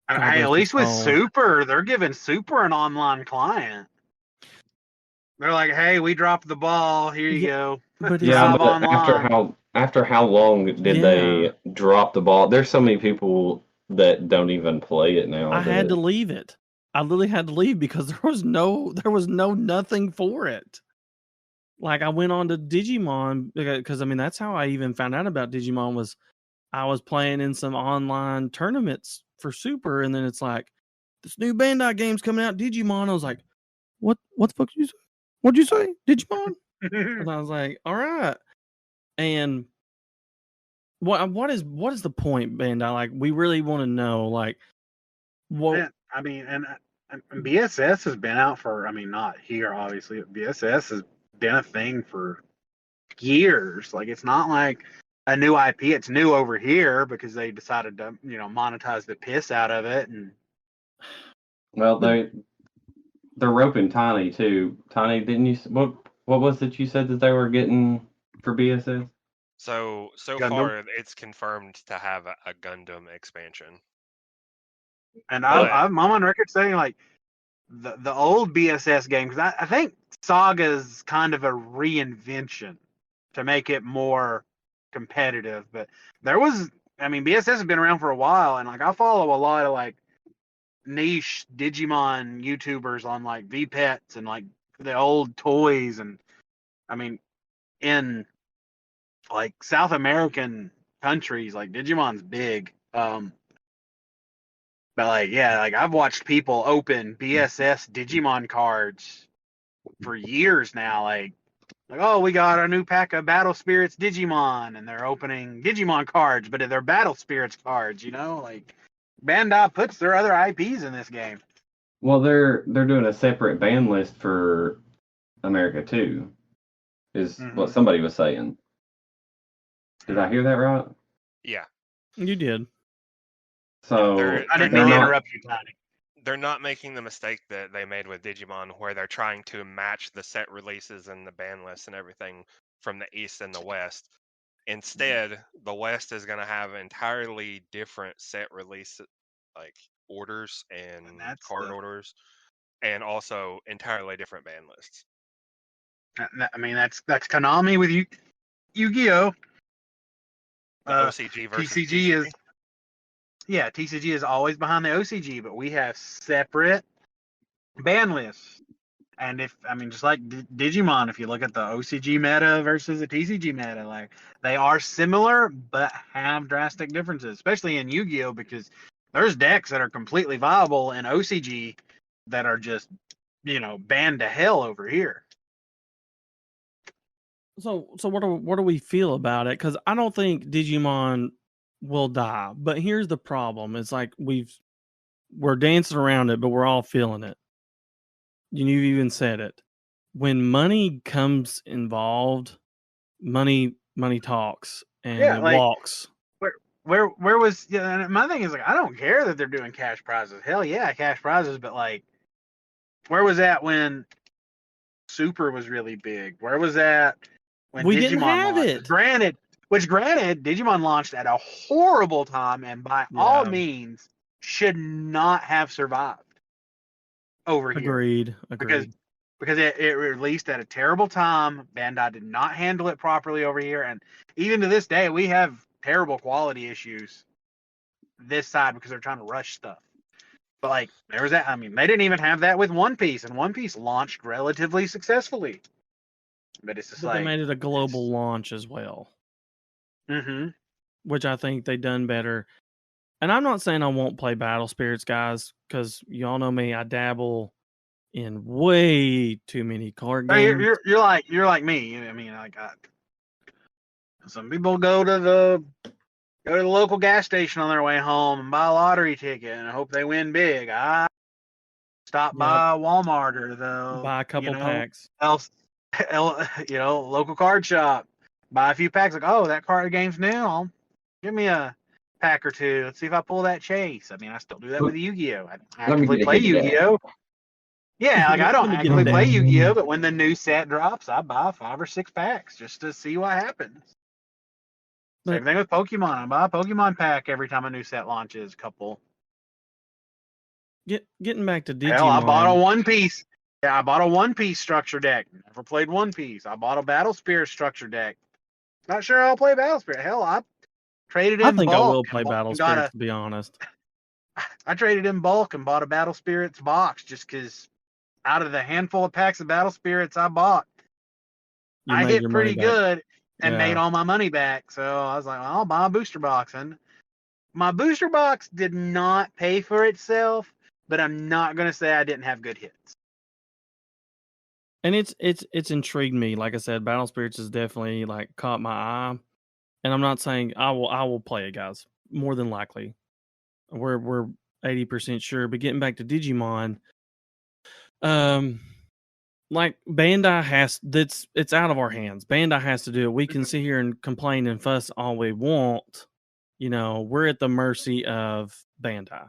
Hey, at least with Super, they're giving Super an online client. They're like, hey, we dropped the ball. Here you go. But after how long did they drop the ball? There's so many people that don't even play it now. I had to leave it. I literally had to leave because there was no nothing for it. Like I went on to Digimon because I mean that's how I even found out about Digimon was I was playing in some online tournaments for Super, and then it's like this new Bandai game's coming out, Digimon. I was like, what the fuck did you say? What'd you say? Digimon? And I was like, all right. And what is the point, Bandai? Like, we really want to know, like, what? I mean, and BSS has been out for, I mean, not here obviously, but BSS has been a thing for years. Like, it's not like a new IP. It's new over here because they decided to, monetize the piss out of it. And well, they're roping Tiny too. Tiny, didn't you? What was it you said that they were getting for BSS? So Gundam? far, it's confirmed to have a Gundam expansion. And I'm on record saying, like, the old BSS game, because I think Saga's kind of a reinvention to make it more competitive. But BSS has been around for a while, and like I follow a lot of like niche Digimon YouTubers on like VPets and like the old toys, and I mean in like South American countries, like Digimon's big. But like, yeah, like I've watched people open BSS Digimon cards for years now. Like, oh, we got a new pack of Battle Spirits Digimon, and they're opening Digimon cards, but they're Battle Spirits cards. Like Bandai puts their other IPs in this game. Well, they're doing a separate ban list for America too, is what somebody was saying. Did I hear that right? Yeah, you did. So I didn't mean to interrupt you, Tiny. They're not making the mistake that they made with Digimon, where they're trying to match the set releases and the ban lists and everything from the East and the West. Instead, the West is going to have entirely different set release like orders and card orders, and also entirely different ban lists. I mean, that's Konami with Yu-Gi-Oh. The OCG versus TCG TCG is always behind the OCG, but we have separate ban lists. And just like Digimon, if you look at the OCG meta versus the TCG meta, like they are similar but have drastic differences, especially in Yu-Gi-Oh, because there's decks that are completely viable in OCG that are just, banned to hell over here. So what do we feel about it? Because I don't think Digimon will die. But here's the problem: it's like we're dancing around it, but we're all feeling it. You've even said it. When money comes involved, money talks and it walks. Where was my thing is like I don't care that they're doing cash prizes. Hell yeah, cash prizes, but like where was that when Super was really big? Where was that when we Digimon didn't have launched? it? Granted, Digimon launched at a horrible time and by all means should not have survived over here. Agreed. Because it released at a terrible time. Bandai did not handle it properly over here, and even to this day, we have terrible quality issues this side because they're trying to rush stuff. But like there was that. I mean, they didn't even have that with One Piece, and One Piece launched relatively successfully. But it's just they made it a global launch as well. Which I think they done better. And I'm not saying I won't play Battle Spirits, guys, because y'all know me. I dabble in way too many card games. You're like me. I mean, like some people go to the local gas station on their way home and buy a lottery ticket and hope they win big. I Stop by Walmart or the Buy a couple packs. Local card shop. Buy a few packs. Like, oh, that card game's new. Give me a pack or two. Let's see if I pull that chase. I mean, I still do that with Yu-Gi-Oh. I actively play Yu-Gi-Oh. Yeah, like I don't actively play Yu-Gi-Oh, but when the new set drops, I buy 5 or 6 packs just to see what happens. Same thing with Pokemon. I buy a Pokemon pack every time a new set launches. Couple. Getting back to Digimon. Hell, I bought a One Piece. Yeah, I bought a One Piece structure deck. Never played One Piece. I bought a Battle Spirit structure deck. Not sure I'll play Battle Spirit. Hell, I traded in bulk. I think I will play Battle Spirits, to be honest. I traded in bulk and bought a Battle Spirits box just because out of the handful of packs of Battle Spirits I bought, I hit pretty good and made all my money back. So I was like, well, I'll buy a booster box. And my booster box did not pay for itself, but I'm not going to say I didn't have good hits. And it's intrigued me. Like I said, Battle Spirits has definitely like caught my eye. And I'm not saying I will play it, guys. More than likely. We're 80% sure. But getting back to Digimon, like Bandai it's out of our hands. Bandai has to do it. We can sit here and complain and fuss all we want. We're at the mercy of Bandai.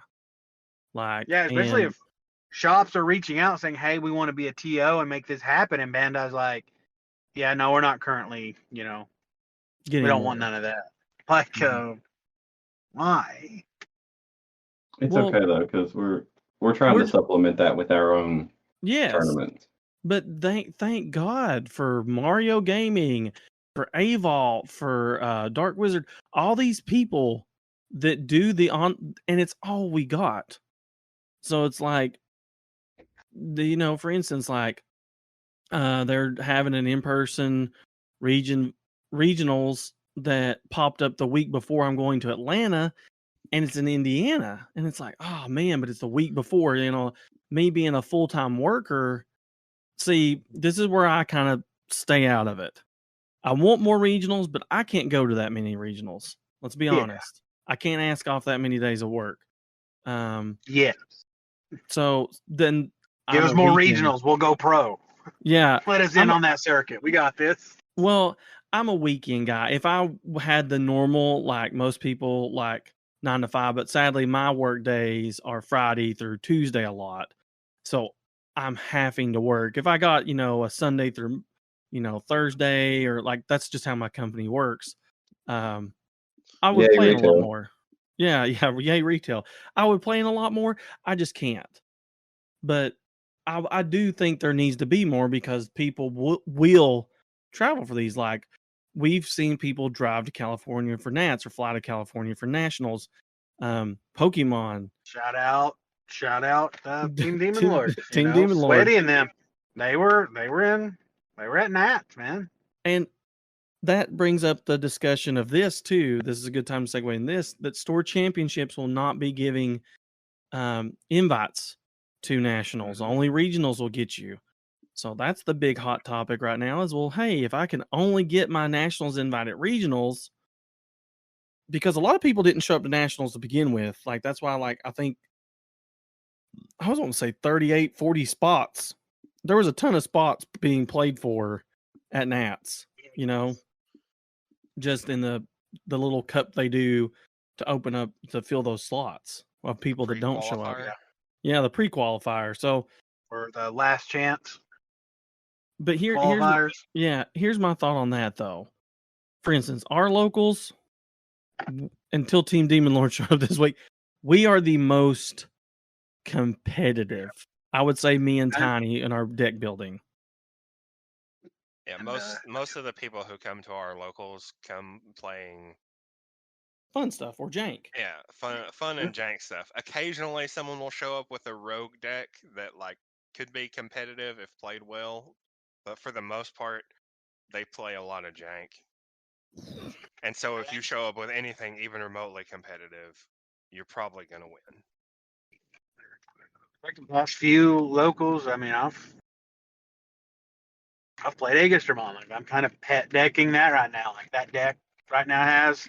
Especially if shops are reaching out saying, hey, we want to be a TO and make this happen. And Bandai's like, yeah, no, we're not currently, we don't want none of that. Like, why? It's okay though, because we're trying to supplement that with our own tournaments. But thank God for Mario Gaming, for Avault, for Dark Wizard, all these people that do and it's all we got. So it's like, for instance, like they're having an in-person regionals that popped up the week before I'm going to Atlanta, and it's in Indiana. And it's like, oh man, but it's the week before, me being a full-time worker. See, this is where I kind of stay out of it. I want more regionals, but I can't go to that many regionals. Let's be honest. I can't ask off that many days of work. So then give us more regionals. We'll go pro. Yeah. Let us in on that circuit. We got this. Well, I'm a weekend guy. If I had the normal, like most people, like 9 to 5, but sadly my work days are Friday through Tuesday a lot. So I'm having to work. If I got, a Sunday through, Thursday, or like, that's just how my company works. I would play in a lot more. Yay retail. I would play in a lot more. I just can't. But I do think there needs to be more because people will travel for these. Like, we've seen people drive to California for Nats or fly to California for nationals. Pokemon. Shout out Team Demon Lord. Team Demon Lord. Sweaty and them. They were at Nats, man. And that brings up the discussion of this too. This is a good time to segue in this, that store championships will not be giving invites to nationals. Only regionals will get you. So that's the big hot topic right now is, well, hey, if I can only get my nationals invite at regionals, because a lot of people didn't show up to nationals to begin with. Like, that's why, like, I think I was going to say 38, 40 spots. There was a ton of spots being played for at Nats, just in the little cup they do to open up to fill those slots of people that don't show up. Yeah, the pre-qualifier. So, or the last chance. But here's my thought on that though. For instance, our locals, until Team Demon Lord showed up this week, we are the most competitive. I would say me and Tiny in our deck building. Yeah, most of the people who come to our locals come playing fun stuff or jank. Yeah, fun and jank stuff. Occasionally, someone will show up with a rogue deck that like could be competitive if played well, but for the most part, they play a lot of jank. And so, if you show up with anything even remotely competitive, you're probably gonna win. Like the last few locals, I mean, I've played Aegistermon. Like, I'm kind of pet decking that right now. Like, that deck right now has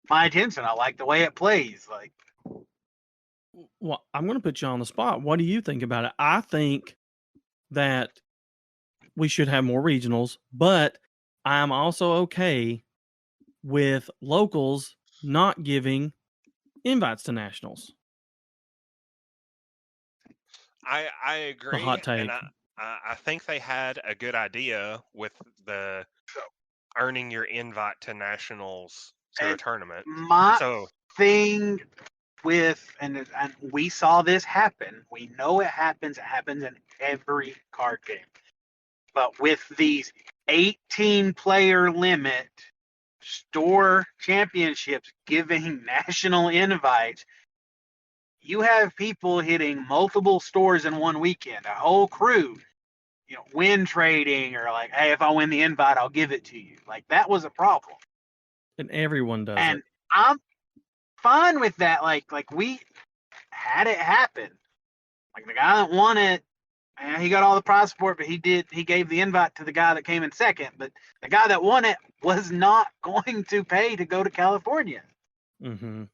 my attention. I like the way it plays. Like, Well, I'm going to put you on the spot. What do you think about it? I think that we should have more regionals, but I'm also okay with locals not giving invites to nationals. I The agree, hot take. and I think they had a good idea with the earning your invite to nationals through a tournament. My So thing with, and we saw this happen. We know it happens. It happens in every card game. But with these 18-player limit store championships giving national invites, you have people hitting multiple stores in one weekend, a whole crew, win trading, or like, hey, if I win the invite, I'll give it to you. Like, that was a problem. And everyone does And it. I'm fine with that. Like we had it happen. Like, the guy that won it, and he got all the prize support, but he gave the invite to the guy that came in second. But the guy that won it was not going to pay to go to California. Mm-hmm.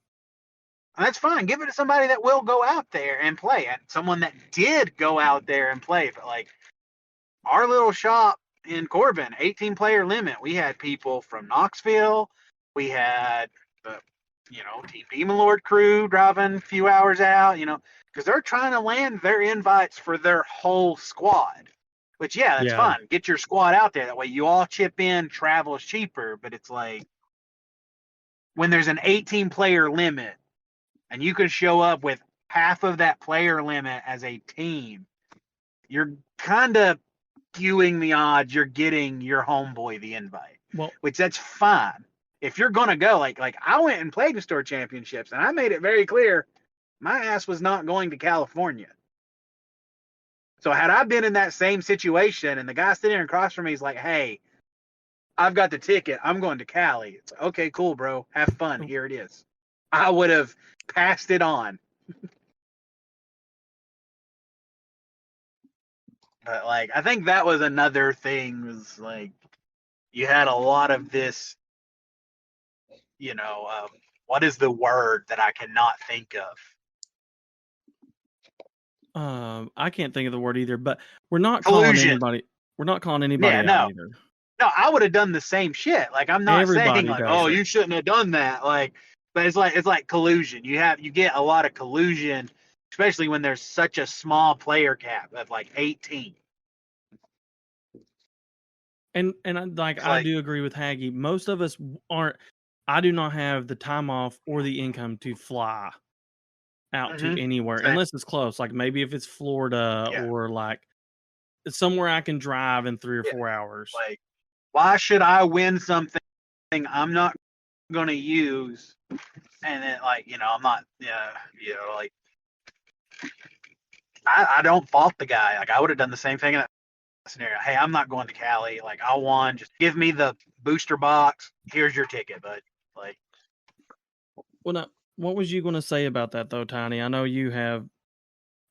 And that's fine. Give it to somebody that will go out there and play, and someone that did go out there and play. But like our little shop in Corbin, 18-player limit, we had people from Knoxville. We had the Team Demon Lord crew driving a few hours out, because they're trying to land their invites for their whole squad. Which, yeah, that's fine. Get your squad out there. That way you all chip in, travel is cheaper. But it's like, when there's an 18-player limit and you can show up with half of that player limit as a team, you're kind of skewing the odds you're getting your homeboy the invite. Well, which that's fine. If you're going to go, like I went and played in store championships, and I made it very clear my ass was not going to California. So had I been in that same situation and the guy sitting across from me is like, hey, I've got the ticket, I'm going to Cali. It's like, okay, cool, bro. Have fun. Here it is. I would have passed it on. But like, I think that was another thing, was like, you had a lot of this, what is the word that I cannot think of? I can't think of the word either, but we're not Collusion. calling anybody. We're not calling anybody out either. No, I would have done the same shit. Like, I'm not saying like, oh, you shouldn't have done that. Like, but it's like collusion. You get a lot of collusion, especially when there's such a small player cap of like 18. And I do agree with Haggy. Most of us aren't. I do not have the time off or the income to fly out to anywhere unless it's close. Like, maybe if it's Florida or like somewhere I can drive in 3 or 4 hours. Like, why should I win something I'm not going to use? And then, like, I'm not, like, I don't fault the guy. Like, I would have done the same thing in that scenario. Hey, I'm not going to Cali. Like, I won. Just give me the booster box. Here's your ticket, bud. Like, well, now, what was you going to say about that, though, Tiny? I know you have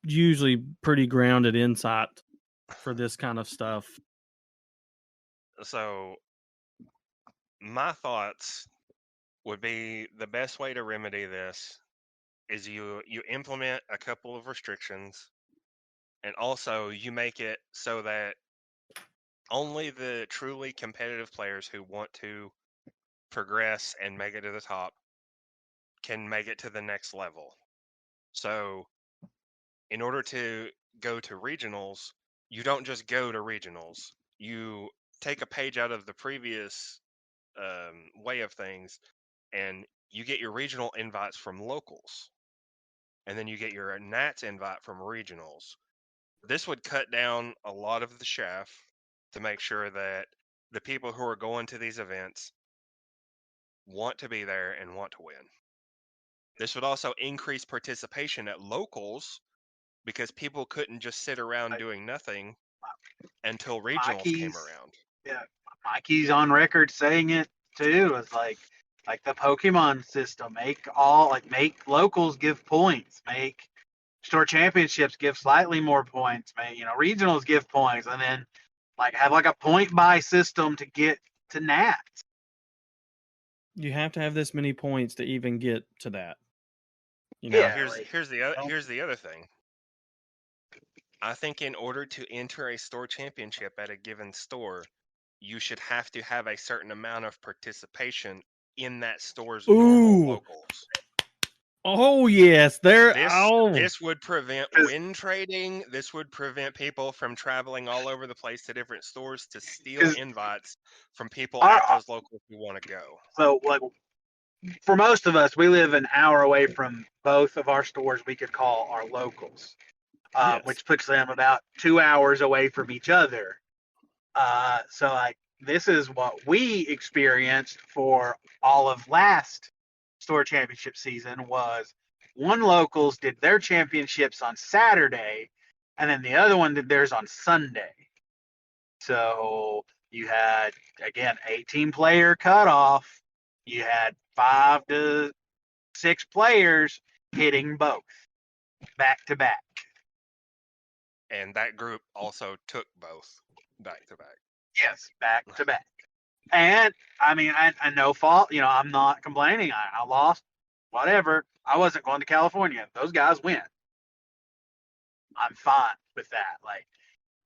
usually pretty grounded insight for this kind of stuff. So, my thoughts would be the best way to remedy this is you implement a couple of restrictions, and also you make it so that only the truly competitive players who want to progress and make it to the top can make it to the next level. So, in order to go to regionals, you don't just go to regionals. You take a page out of the previous way of things, and you get your regional invites from locals, and then you get your Nats invite from regionals. This would cut down a lot of the chaff to make sure that the people who are going to these events want to be there and want to win. This would also increase participation at locals because people couldn't just sit around doing nothing until regionals came around. Yeah, Mikey's on record saying it too. It's like the Pokemon system. Make locals give points. Make store championships give slightly more points. Make regionals give points, and then have a point buy system to get to Nats. You have to have this many points to even get to that. You know? Yeah. Here's the other thing. I think in order to enter a store championship at a given store, you should have to have a certain amount of participation in that store's normal locals. Oh yes, This would prevent win trading. This would prevent people from traveling all over the place to different stores to steal invites from people at those locals who want to go. So, like, for most of us, we live an hour away from both of our stores we could call our locals, which puts them about 2 hours away from each other. So, like, this is what we experienced for all of last store championship season was one locals did their championships on Saturday, and then the other one did theirs on Sunday. So you had, again, 18-player cutoff. You had 5 to 6 players hitting both back to back. And that group also took both back to back. Yes, back to back. And I mean, I no fault. I'm not complaining. I lost, whatever. I wasn't going to California. Those guys win. I'm fine with that. Like,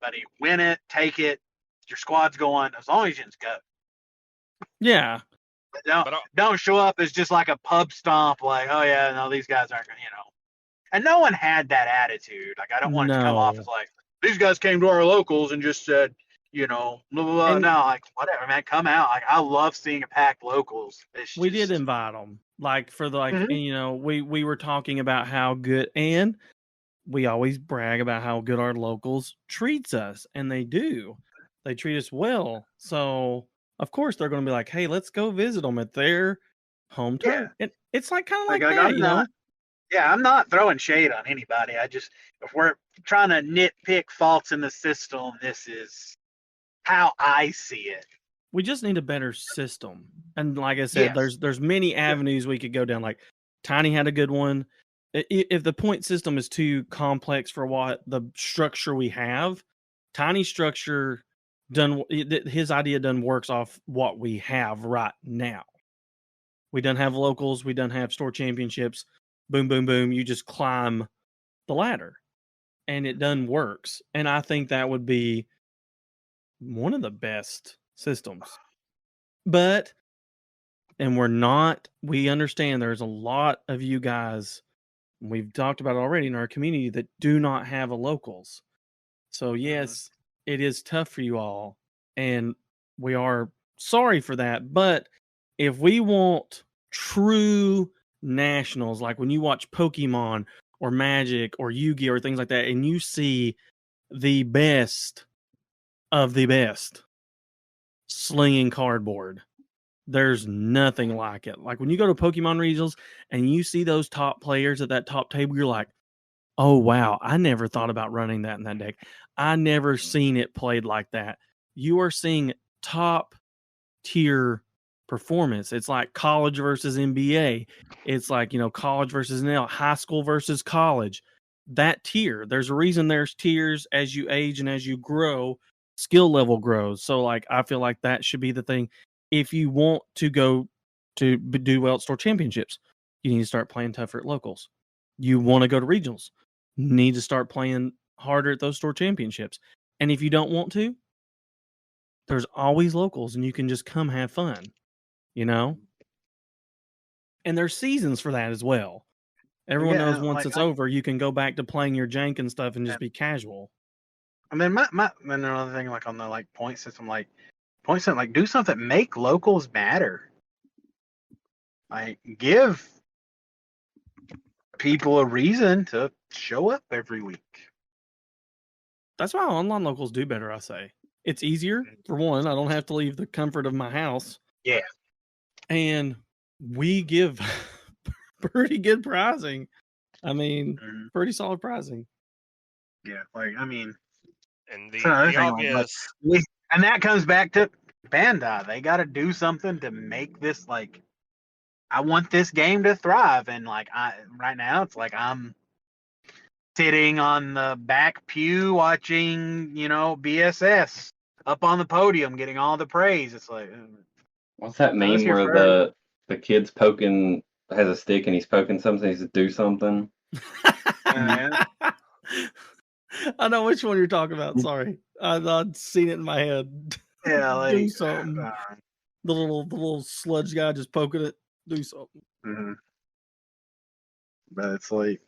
buddy, win it, take it. Your squad's going as long as you just go. Yeah. Don't show up as just like a pub stomp. Like, oh yeah, no, these guys aren't. And no one had that attitude. Like, I don't want it to come off as like these guys came to our locals and just said, blah, blah, blah. No, like, whatever, man, come out. Like, I love seeing a packed locals. We did invite them, like, for the, like, we were talking about how good, and we always brag about how good our locals treats us, and they do. They treat us well. So, of course, they're going to be like, hey, let's go visit them at their home turf. It's like kind of like that, Yeah, I'm not throwing shade on anybody. If we're trying to nitpick faults in the system, this is how I see it. We just need a better system. And like I said, there's many avenues we could go down. Like, Tiny had a good one. If the point system is too complex for what the structure we have, Tiny's structure his idea done works off what we have right now. We don't have locals. We don't have store championships. Boom, boom, boom. You just climb the ladder, and it done works. And I think that would be one of the best systems. But, and we understand there's a lot of you guys, we've talked about it already in our community, that do not have a locals. So yes, it is tough for you all, and we are sorry for that. But if we want true nationals, like when you watch Pokemon or Magic or Yu-Gi-Oh or things like that, and you see the best of the best slinging cardboard, there's nothing like it. Like when you go to Pokemon regionals and you see those top players at that top table, you're like, oh wow, I never thought about running that in that deck. I never seen it played like that. You are seeing top tier performance. It's like college versus NBA. It's like, college versus NL, high school versus college. That tier, there's a reason there's tiers. As you age and as you grow, skill level grows. So like, I feel like that should be the thing. If you want to go to do well at store championships, you need to start playing tougher at locals. You want to go to regionals, need to start playing harder at those store championships. And if you don't want to, there's always locals, and you can just come have fun, And there's seasons for that as well. Everyone knows once it's over, you can go back to playing your jank and stuff and just be casual. I mean, another thing, like on the point system, do something, make locals matter. Like, give people a reason to show up every week. That's why online locals do better, I say. It's easier, for one. I don't have to leave the comfort of my house. Yeah. And we give pretty good pricing. I mean, pretty solid pricing. Yeah, I mean, and the obvious, and that comes back to Bandai. They got to do something to make this I want this game to thrive. And right now, it's like I'm sitting on the back pew watching, BSS up on the podium getting all the praise. It's like, what's that meme where the kid's poking has a stick and he's poking something. He says, "Do something." Yeah. I know which one you're talking about. Sorry, I'd seen it in my head. Yeah, like Do something. The little sludge guy just poking it. Do something. mhm. But it's like,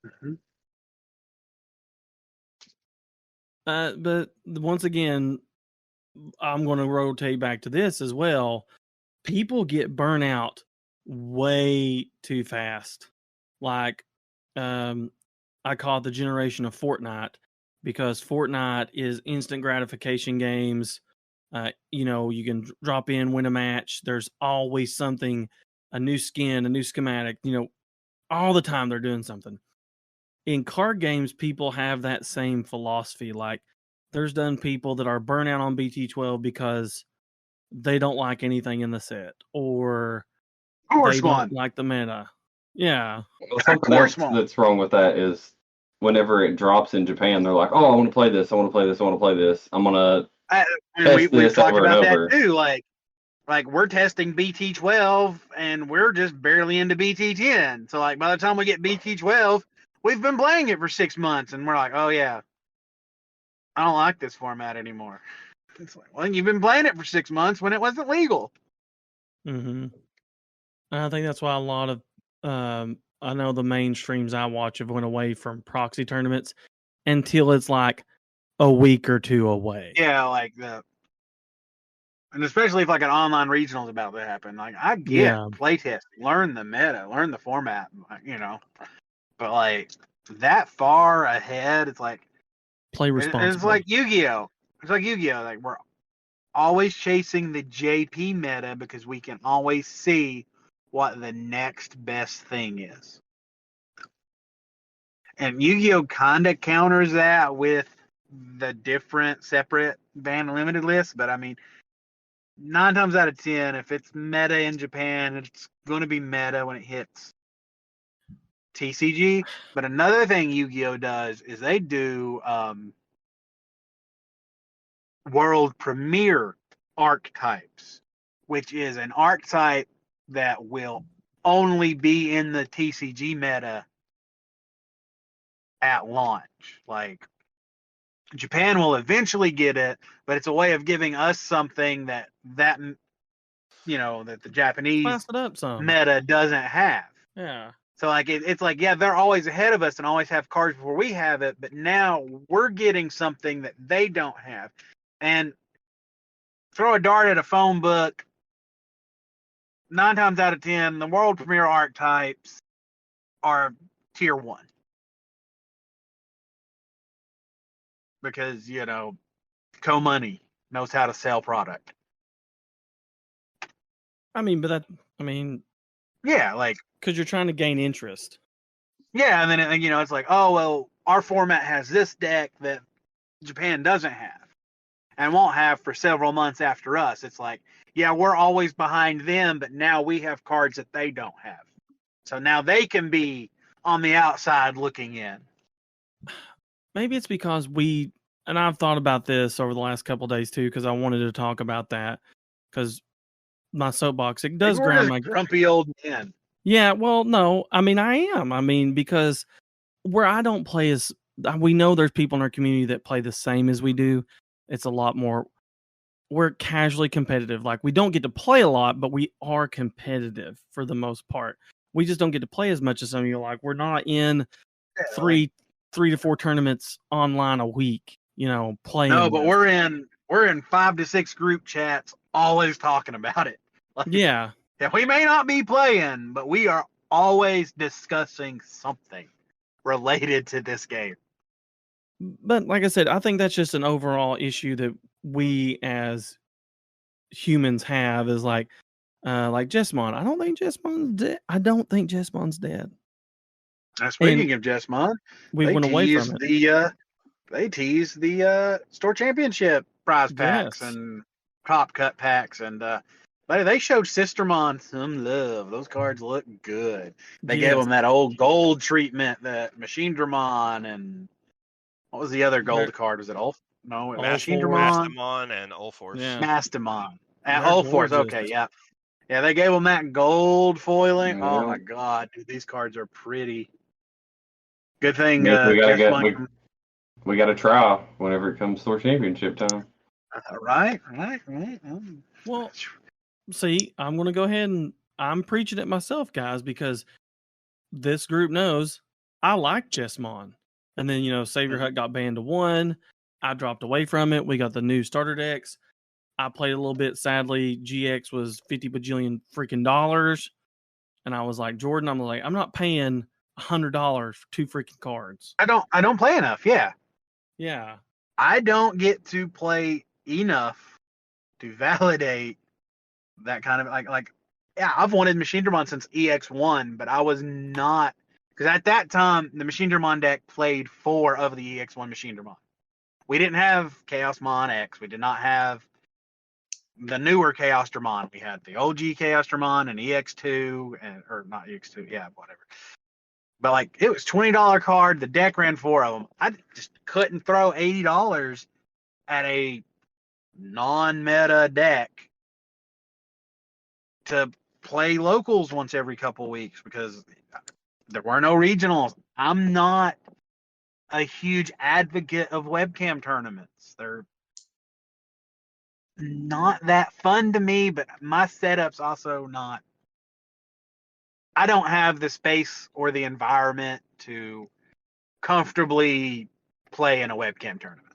mhm. But once again, I'm going to rotate back to this as well. People get burnt out way too fast. Like, I call it the generation of Fortnite, because Fortnite is instant gratification games. You can drop in, win a match. There's always something, a new skin, a new schematic. All the time they're doing something. In card games, people have that same philosophy. Like, there's done people that are burnt out on BT12 because they don't like anything in the set, or they don't like the meta. Yeah. Well, something else that's wrong with that is whenever it drops in Japan, they're like, "Oh, I want to play this. I want to play this. I want to play this. I'm gonna We've talked over and about over." that too. Like we're testing BT12 and we're just barely into BT10. So like by the time we get BT12, we've been playing it for 6 months and we're like, oh yeah, I don't like this format anymore. It's like, well, you've been playing it for 6 months when it wasn't legal. Mm-hmm. I think that's why a lot of I know the mainstreams I watch have went away from proxy tournaments until it's like a week or two away. Yeah, and especially if like an online regional is about to happen. Like I get playtesting, learn the meta, learn the format, but like that far ahead, it's like play responsibly. It's like Yu-Gi-Oh. Like we're always chasing the JP meta because we can always see what the next best thing is. And Yu-Gi-Oh kind of counters that with the different separate banned limited lists, but I mean 9 times out of 10, if it's meta in Japan, it's going to be meta when it hits TCG. But another thing Yu-Gi-Oh does is they do world premiere archetypes, which is an archetype that will only be in the TCG meta at launch. Like Japan will eventually get it, but it's a way of giving us something that the Japanese meta doesn't have. Yeah. So like it's like, yeah, they're always ahead of us and always have cards before we have it, but now we're getting something that they don't have. And throw a dart at a phone book, 9 times out of 10, the world premiere archetypes are tier 1. Because, Co-Money knows how to sell product. Yeah, like, because you're trying to gain interest. Yeah, and then it's like, oh well, our format has this deck that Japan doesn't have and won't have for several months after us. It's like, yeah, we're always behind them, but now we have cards that they don't have. So now they can be on the outside looking in. Maybe it's because and I've thought about this over the last couple of days too, because I wanted to talk about that, because my soapbox, it does ground my grumpy old man. Yeah, well, no, I am. Because where I don't play is, we know there's people in our community that play the same as we do. It's a lot more, we're casually competitive. Like, we don't get to play a lot, but we are competitive for the most part. We just don't get to play as much as some of you. Like, we're not in three to 4 tournaments online a week, playing. No, but we're in 5 to 6 group chats, always talking about it. Like, yeah. Yeah, we may not be playing, but we are always discussing something related to this game. But like I said, I think that's just an overall issue that we as humans have, is like Jesmon. I don't think Jesmon's dead. Speaking of Jesmon, we went away from it. They teased the store championship prize packs and top cut packs, and they showed Sistermon some love. Those cards look good. They gave them that old gold treatment, that Machine Dramon, and what was the other gold card? Was it Machine Dramon and Ulforce. Yeah. Mastamon and Ulforce. Okay, yeah. Yeah, they gave them that gold foiling. Yeah. Oh my god, dude, these cards are pretty. Good thing Means we gotta Jeff get we gotta try whenever it comes Store Championship time. Right. Well, see, I'm going to go ahead and I'm preaching it myself, guys, because this group knows I like Chessmon. And then, Savior Hut got banned to 1. I dropped away from it. We got the new starter decks. I played a little bit. Sadly, GX was 50 bajillion freaking dollars. And I was like, Jordan, I'm not paying $100 for 2 freaking cards. I don't play enough. Yeah. Yeah. I don't get to play enough to validate that kind of yeah, I've wanted Machine Dramon since EX1, but I was not, because at that time the Machine Dramon deck played 4 of the EX1 Machine Dramon. We didn't have Chaosmon X. We did not have the newer Chaos Dramon. We had the OG Chaos Dramon and EX2 or not EX2, yeah, whatever. But like it was $20 card. The deck ran 4 of them. I just couldn't throw $80 at a non-meta deck to play locals once every couple weeks because there were no regionals. I'm not a huge advocate of webcam tournaments. They're not that fun to me, but my setup's also not. I don't have the space or the environment to comfortably play in a webcam tournament.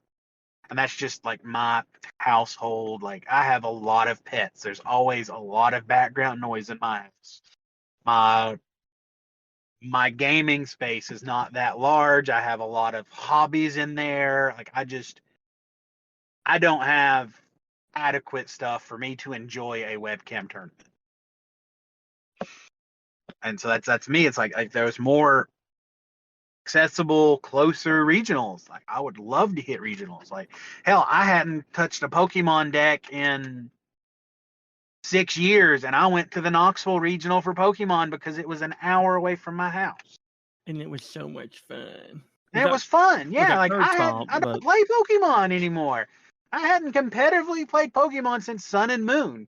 And that's just like my household. Like I have a lot of pets. There's always a lot of background noise in my house. My gaming space is not that large. I have a lot of hobbies in there. Like I don't have adequate stuff for me to enjoy a webcam tournament. And so that's me. It's like there's more accessible, closer regionals. Like I would love to hit regionals. Like hell, I hadn't touched a Pokemon deck in 6 years, and I went to the Knoxville regional for Pokemon because it was an hour away from my house. And it was so much fun. And it was fun. Yeah, like I don't but play Pokemon anymore. I hadn't competitively played Pokemon since Sun and Moon.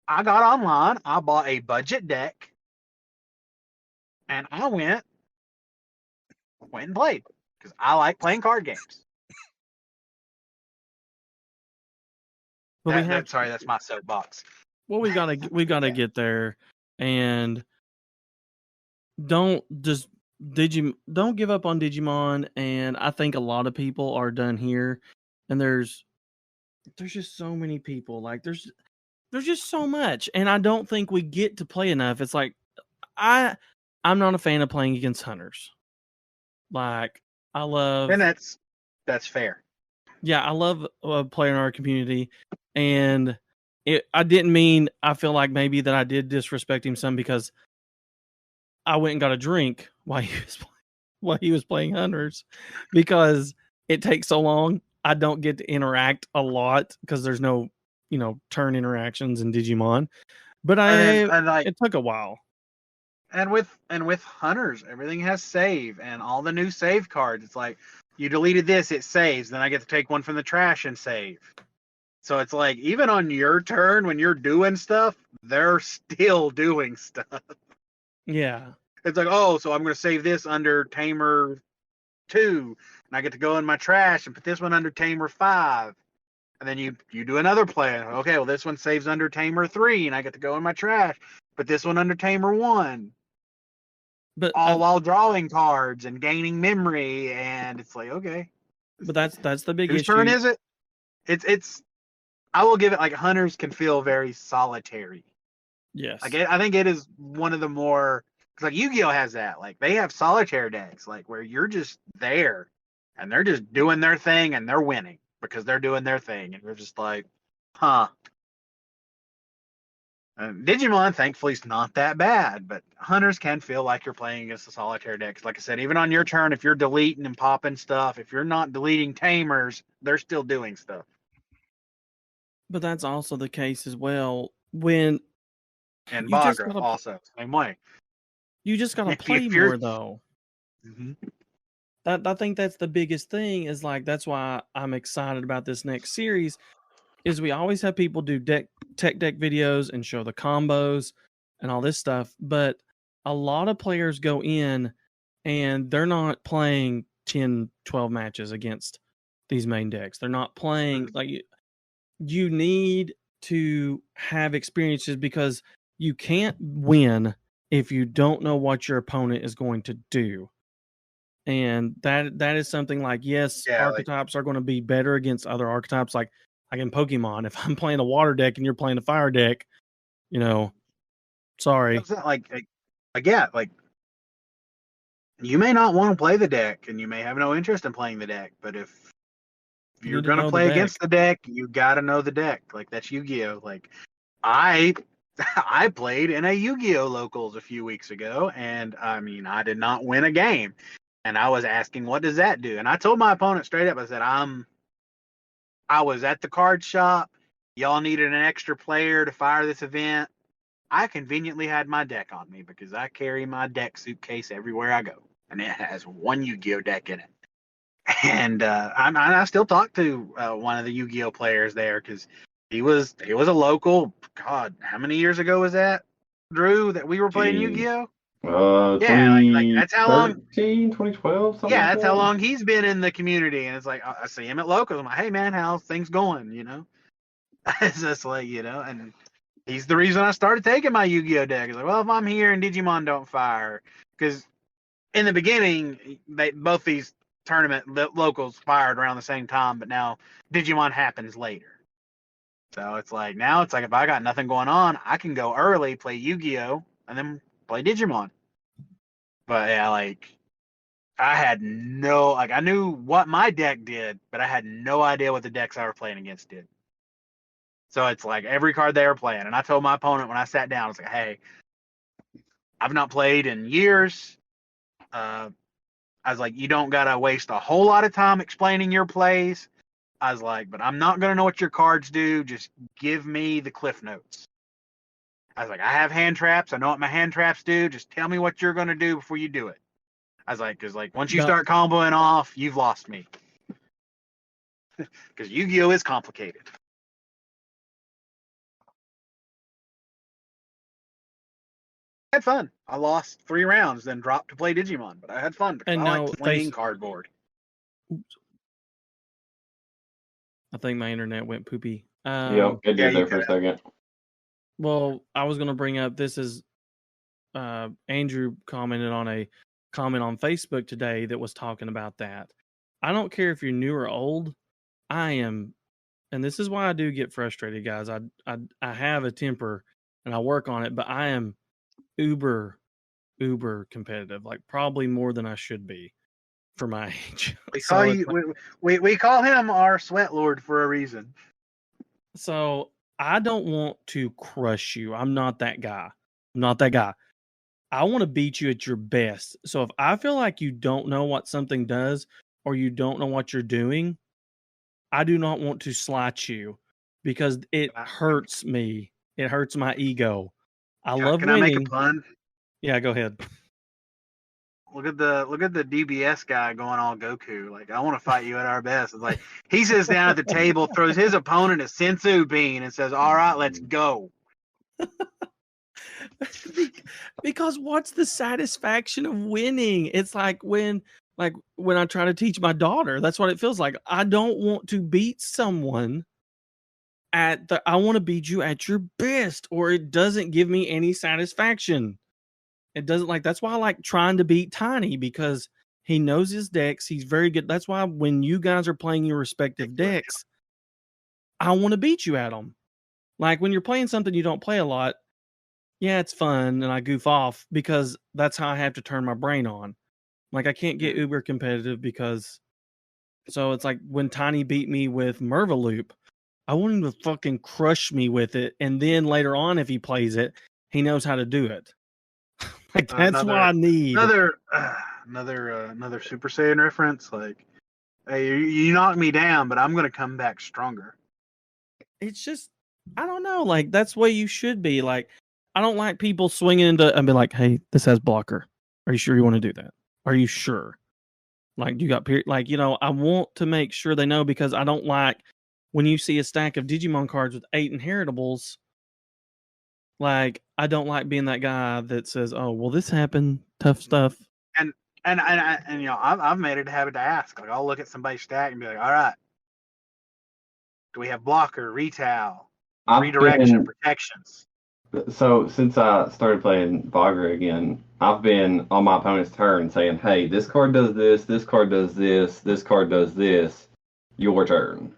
I got online, I bought a budget deck, and I went and played because I like playing card games. But sorry, that's my soapbox. Well, we gotta get there, and don't give up on Digimon. And I think a lot of people are done here, and there's just so many people. Like there's just so much, and I don't think we get to play enough. It's like I'm not a fan of playing against hunters. Like I love, and that's fair. Yeah, I love playing in our community, and I didn't mean, I feel like maybe that I did disrespect him some because I went and got a drink while he was playing hunters because it takes so long. I don't get to interact a lot because there's no, turn interactions in Digimon. But it took a while. And with hunters, everything has save, and all the new save cards. It's like you deleted this, it saves. Then I get to take one from the trash and save. So it's like even on your turn when you're doing stuff, they're still doing stuff. Yeah. It's like, oh, so I'm going to save this under Tamer 2, and I get to go in my trash and put this one under Tamer 5. And then you do another play. Okay, well, this one saves under Tamer 3, and I get to go in my trash, put this one under Tamer 1. But all while drawing cards and gaining memory, and it's like, okay. But that's the big issue. Whose turn is it? It's I will give it, like, hunters can feel very solitary. Yes. Like I think it is one of the more, because like Yu-Gi-Oh has that. Like they have solitaire decks, like where you're just there and they're just doing their thing and they're winning because they're doing their thing, and you're just like, huh. Digimon, thankfully, is not that bad, but hunters can feel like you're playing against a solitaire deck. Like I said, even on your turn, if you're deleting and popping stuff, if you're not deleting tamers, they're still doing stuff. But that's also the case as well when. And Bagra also, same way. You just gotta play more, though. Mm-hmm. I think that's the biggest thing. Is like that's why I'm excited about this next series. is we always have people do tech deck videos and show the combos and all this stuff, but a lot of players go in and they're not playing 10, 12 matches against these main decks. They're not playing like you need to have experiences because you can't win if you don't know what your opponent is going to do. And that is something like, yes, archetypes are going to be better against other archetypes. Like in Pokemon, if I'm playing a water deck and you're playing a fire deck, sorry. It's not like you may not want to play the deck and you may have no interest in playing the deck, but if you're going to play against the deck, you got to know the deck. Like that's Yu-Gi-Oh! Like I played in a Yu-Gi-Oh! Locals a few weeks ago, and I mean, I did not win a game. And I was asking, what does that do? And I told my opponent straight up, I said, I was at the card shop. Y'all needed an extra player to fire this event. I conveniently had my deck on me because I carry my deck suitcase everywhere I go. And it has one Yu-Gi-Oh! Deck in it. And I still talk to one of the Yu-Gi-Oh! Players there because he was a local. God, how many years ago was that, Drew, that we were playing Yu-Gi-Oh? Yeah, like that's how long. 2012. Yeah, that's how long he's been in the community, and it's like I see him at locals. I'm like, hey man, how's things going? It's just like and he's the reason I started taking my Yu-Gi-Oh deck. He's like, well, if I'm here and Digimon don't fire, because in the beginning both these tournament locals fired around the same time, but now Digimon happens later. So it's like if I got nothing going on, I can go early, play Yu-Gi-Oh, and then play Digimon. But yeah, like I had I knew what my deck did, but I had no idea what the decks I were playing against did. So it's like every card they were playing, and I told my opponent when I sat down, I was like, hey, I've not played in years. I was like, you don't gotta waste a whole lot of time explaining your plays. I was like, but I'm not gonna know what your cards do. Just give me the cliff notes. I was like, I have hand traps. I know what my hand traps do. Just tell me what you're going to do before you do it. I was like, because once you start comboing off, you've lost me. Because Yu-Gi-Oh! Is complicated. I had fun. I lost 3 rounds, then dropped to play Digimon. But I had fun because I like playing cardboard. Oops. I think my internet went poopy. It did there for a second. Well, I was going to bring up, this is Andrew commented on a comment on Facebook today that was talking about that. I don't care if you're new or old. I am, and this is why I do get frustrated, guys. I have a temper and I work on it, but I am uber competitive, like probably more than I should be for my age. We call him our sweat lord for a reason. So I don't want to crush you. I'm not that guy. I want to beat you at your best. So if I feel like you don't know what something does or you don't know what you're doing, I do not want to slight you because it hurts me. It hurts my ego. I love winning. Can I make a pun? Yeah, go ahead. Look at the DBS guy going all Goku. Like, I want to fight you at our best. It's like he sits down at the table, throws his opponent a sensu bean, and says, "All right, let's go." Because what's the satisfaction of winning? It's like when I try to teach my daughter, that's what it feels like. I don't want to beat someone I want to beat you at your best, or it doesn't give me any satisfaction. It doesn't, like, that's why I like trying to beat Tiny, because he knows his decks. He's very good. That's why when you guys are playing your respective decks, I want to beat you at them. Like when you're playing something you don't play a lot, yeah, it's fun and I goof off because that's how I have to turn my brain on. Like I can't get uber competitive because, so it's like when Tiny beat me with Mervaloop, I want him to fucking crush me with it. And then later on, if he plays it, he knows how to do it. Like that's what I need. Another Super Saiyan reference. Like, hey, you knocked me down, but I'm gonna come back stronger. It's just, I don't know. Like that's the way you should be. Like, I don't like people swinging into and be like, "Hey, this has blocker. Are you sure you want to do that? Are you sure?" Like, you got period. Like, I want to make sure they know, because I don't like when you see a stack of Digimon cards with 8 inheritables, like, I don't like being that guy that says, "Oh, well, this happened. Tough stuff." And I've made it a habit to ask. Like, I'll look at somebody's stack and be like, all right, do we have blocker, retail, redirection, protections? So since I started playing Vagra again, I've been on my opponent's turn saying, "Hey, this card does this card does this card does this. Your turn."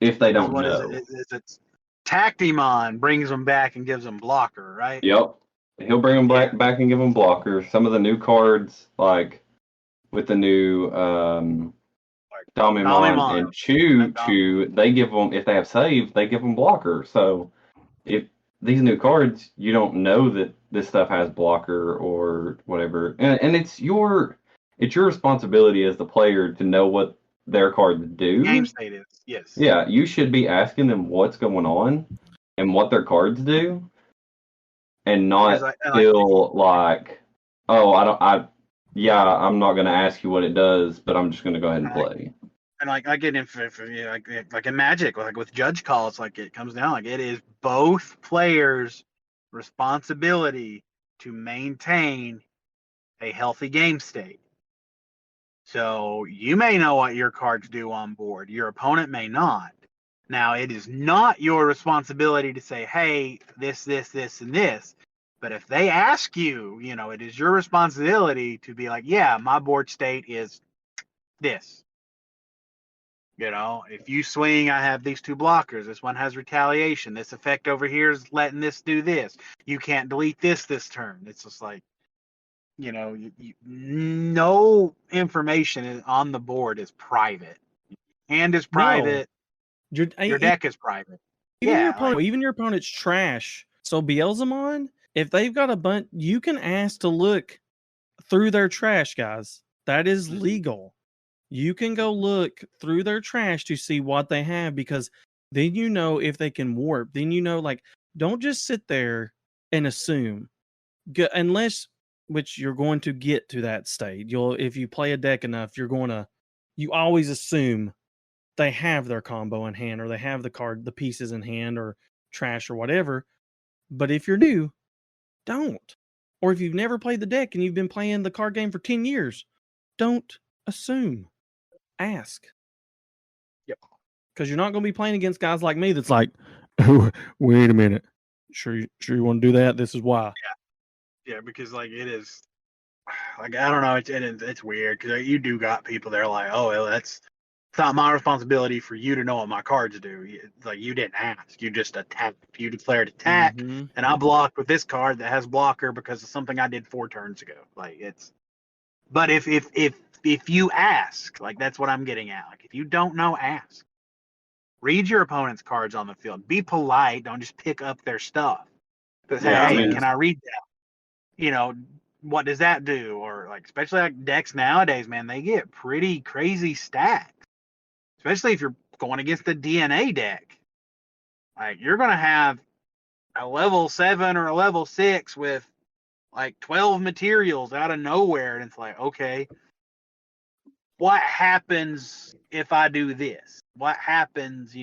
If they don't What know. is it? Tactimon brings them back and gives them blocker, right? Yep. He'll bring them back and give them blockers. Some of the new cards, like with the new Damimon and Choo, they give them, if they have save, they give them blocker. So if these new cards, you don't know that this stuff has blocker or whatever, and it's your responsibility as the player to know what their cards do. Game state is, yes. Yeah, you should be asking them what's going on and what their cards do, and not feel like, oh, I'm not going to ask you what it does, but I'm just going to go ahead and play. And like I get in like in Magic, like with judge calls, like it comes down, like it is both players' responsibility to maintain a healthy game state. So you may know what your cards do on board. Your opponent may not. Now, it is not your responsibility to say, hey, this, and this. But if they ask you, it is your responsibility to be like, yeah, my board state is this. If you swing, I have these 2 blockers. This one has retaliation. This effect over here is letting this do this. You can't delete this turn. It's just like, no information on the board is private. Hand is private. No. Your deck is private. Even your opponent's trash. So Beelzemon, if they've got a bunch, you can ask to look through their trash, guys. That is legal. You can go look through their trash to see what they have, because then you know if they can warp. Then don't just sit there and assume. Unless, which you're going to get to that state. If you play a deck enough, you always assume they have their combo in hand, or they have the pieces in hand, or trash, or whatever. But if you're new, don't. Or if you've never played the deck and you've been playing the card game for 10 years, don't assume. Ask. Yep. Because you're not going to be playing against guys like me that's like, oh, wait a minute. Sure you want to do that? This is why. Yeah, because it is, I don't know, it's weird, because you do got people that are like, oh, well, it's not my responsibility for you to know what my cards do. It's like, you didn't ask, you just attacked. You declared attack, and I blocked with this card that has blocker because of something I did 4 turns ago. But if you ask, that's what I'm getting at. If you don't know, ask. Read your opponent's cards on the field. Be polite. Don't just pick up their stuff. But say, hey, can I read that? What does that do? Or especially decks nowadays, man, they get pretty crazy stacks. Especially if you're going against the DNA deck. You're going to have a level 7 or a level 6 with 12 materials out of nowhere. And it's like, okay, what happens if I do this? What happens,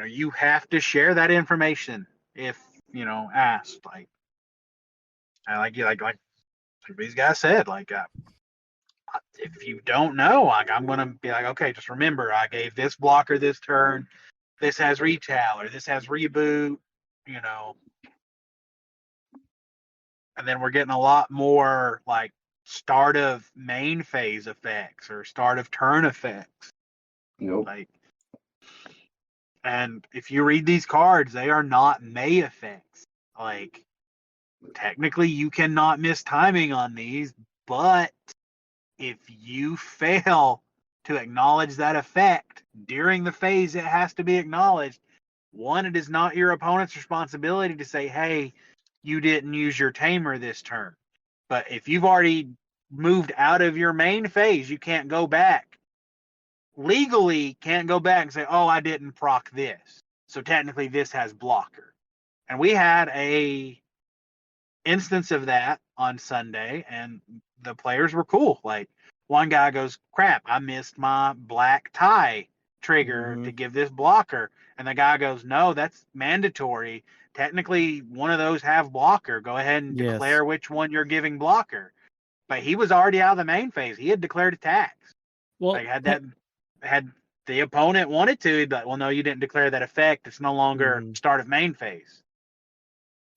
you have to share that information if, asked. These guys said, if you don't know, I'm going to be like, okay, just remember, I gave this blocker this turn. This has retail, or this has reboot, And then we're getting a lot more start of main phase effects or start of turn effects. Nope. And if you read these cards, they are not May effects. Technically, you cannot miss timing on these, but if you fail to acknowledge that effect during the phase, it has to be acknowledged. One, it is not your opponent's responsibility to say, hey, you didn't use your tamer this turn. But if you've already moved out of your main phase, you can't go back. Legally, can't go back and say, oh, I didn't proc this. So technically, this has blocker. And we had a instance of that on Sunday, and the players were cool. Like one guy goes, "Crap, I missed my black tie trigger to give this blocker," and the guy goes, "No, that's mandatory. Technically, one of those have blocker. Go ahead and declare which one you're giving blocker." But he was already out of the main phase. He had declared attacks. Well, like had the opponent wanted to, but well, no, you didn't declare that effect. It's no longer start of main phase.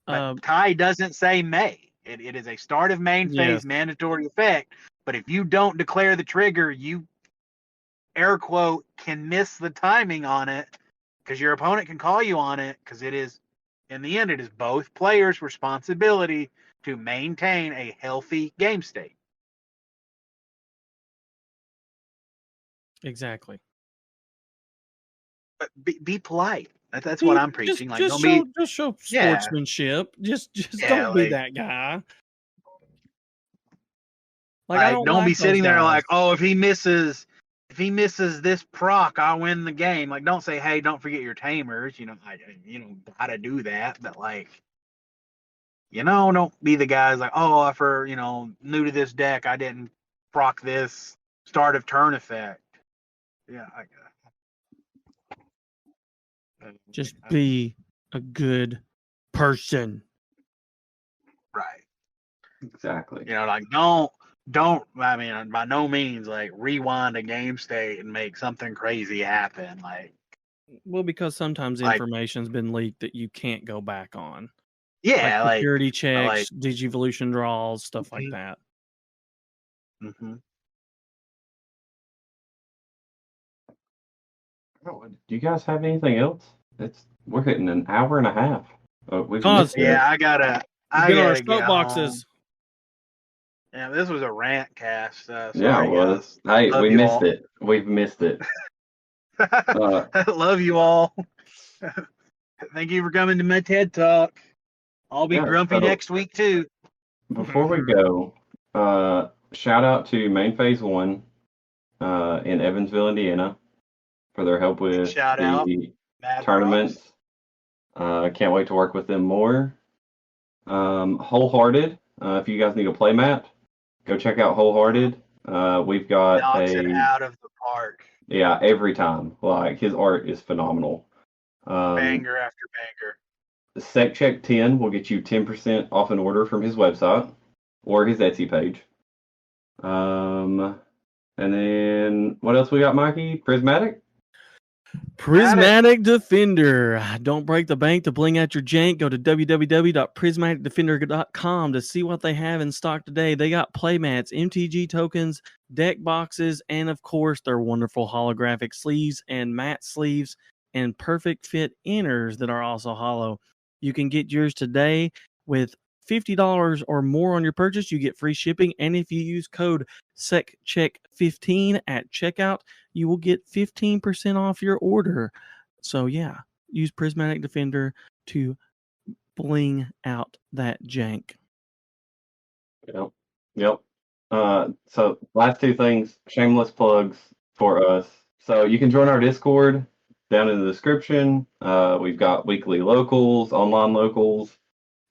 But tie doesn't say may. It is a start of main phase mandatory effect. But if you don't declare the trigger, you air quote can miss the timing on it because your opponent can call you on it because it is, in the end, it is both players' responsibility to maintain a healthy game state. Exactly. But be polite. That's what I'm preaching. Like, just show sportsmanship. Just don't be that guy. Like, I don't be sitting there like, guys. oh, if he misses this proc, I'll win the game. Like, don't say, hey, don't forget your tamers. Gotta do that. But like, don't be the guys like, oh, for new to this deck, I didn't proc this start of turn effect. Yeah, just be a good person. Right. Exactly. Like don't. I mean, by no means like rewind a game state and make something crazy happen. Like, well, because sometimes information's been leaked that you can't go back on. Yeah, like security checks, Digivolution draws, stuff like that. Mm-hmm. Do you guys have anything else? We're hitting an hour and a half. I gotta soapboxes. Yeah, this was a rant cast. Sorry, yeah, it was. Hey, we missed it. We've missed it. Love you all. Thank you for coming to my TED Talk. I'll be grumpy next week too. Before we go, shout out to Main Phase 1 in Evansville, Indiana, for their help with the tournaments. Can't wait to work with them more. Wholehearted, if you guys need a playmat, go check out Wholehearted. We've got knocks it out of the park. Yeah, every time. Like, his art is phenomenal. Banger after banger. SecCheck 10 will get you 10% off an order from his website or his Etsy page. And then what else we got, Mikey? Prismatic Defender. Don't break the bank to bling out your jank. Go to www.prismaticdefender.com to see what they have in stock today. They got playmats, MTG tokens, deck boxes, and of course their wonderful holographic sleeves and matte sleeves and perfect fit inners that are also hollow. You can get yours today with $50 or more on your purchase. You get free shipping, and if you use code SecCheck15 at checkout, you will get 15% off your order. So yeah, use Prismatic Defender to bling out that jank. Yep. So last two things, shameless plugs for us. So you can join our Discord down in the description. We've got weekly locals, online locals,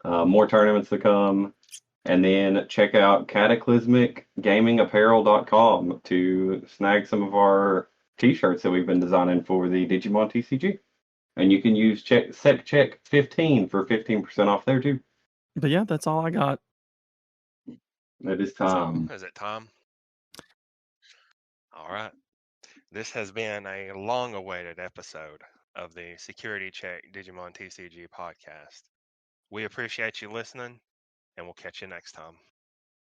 more tournaments to come. And then check out cataclysmicgamingapparel.com to snag some of our t-shirts that we've been designing for the Digimon TCG. And you can use SecCheck15 for 15% off there too. But yeah, that's all I got. It is time. So, is it time? All right. This has been a long-awaited episode of the Security Check Digimon TCG podcast. We appreciate you listening, and we'll catch you next time.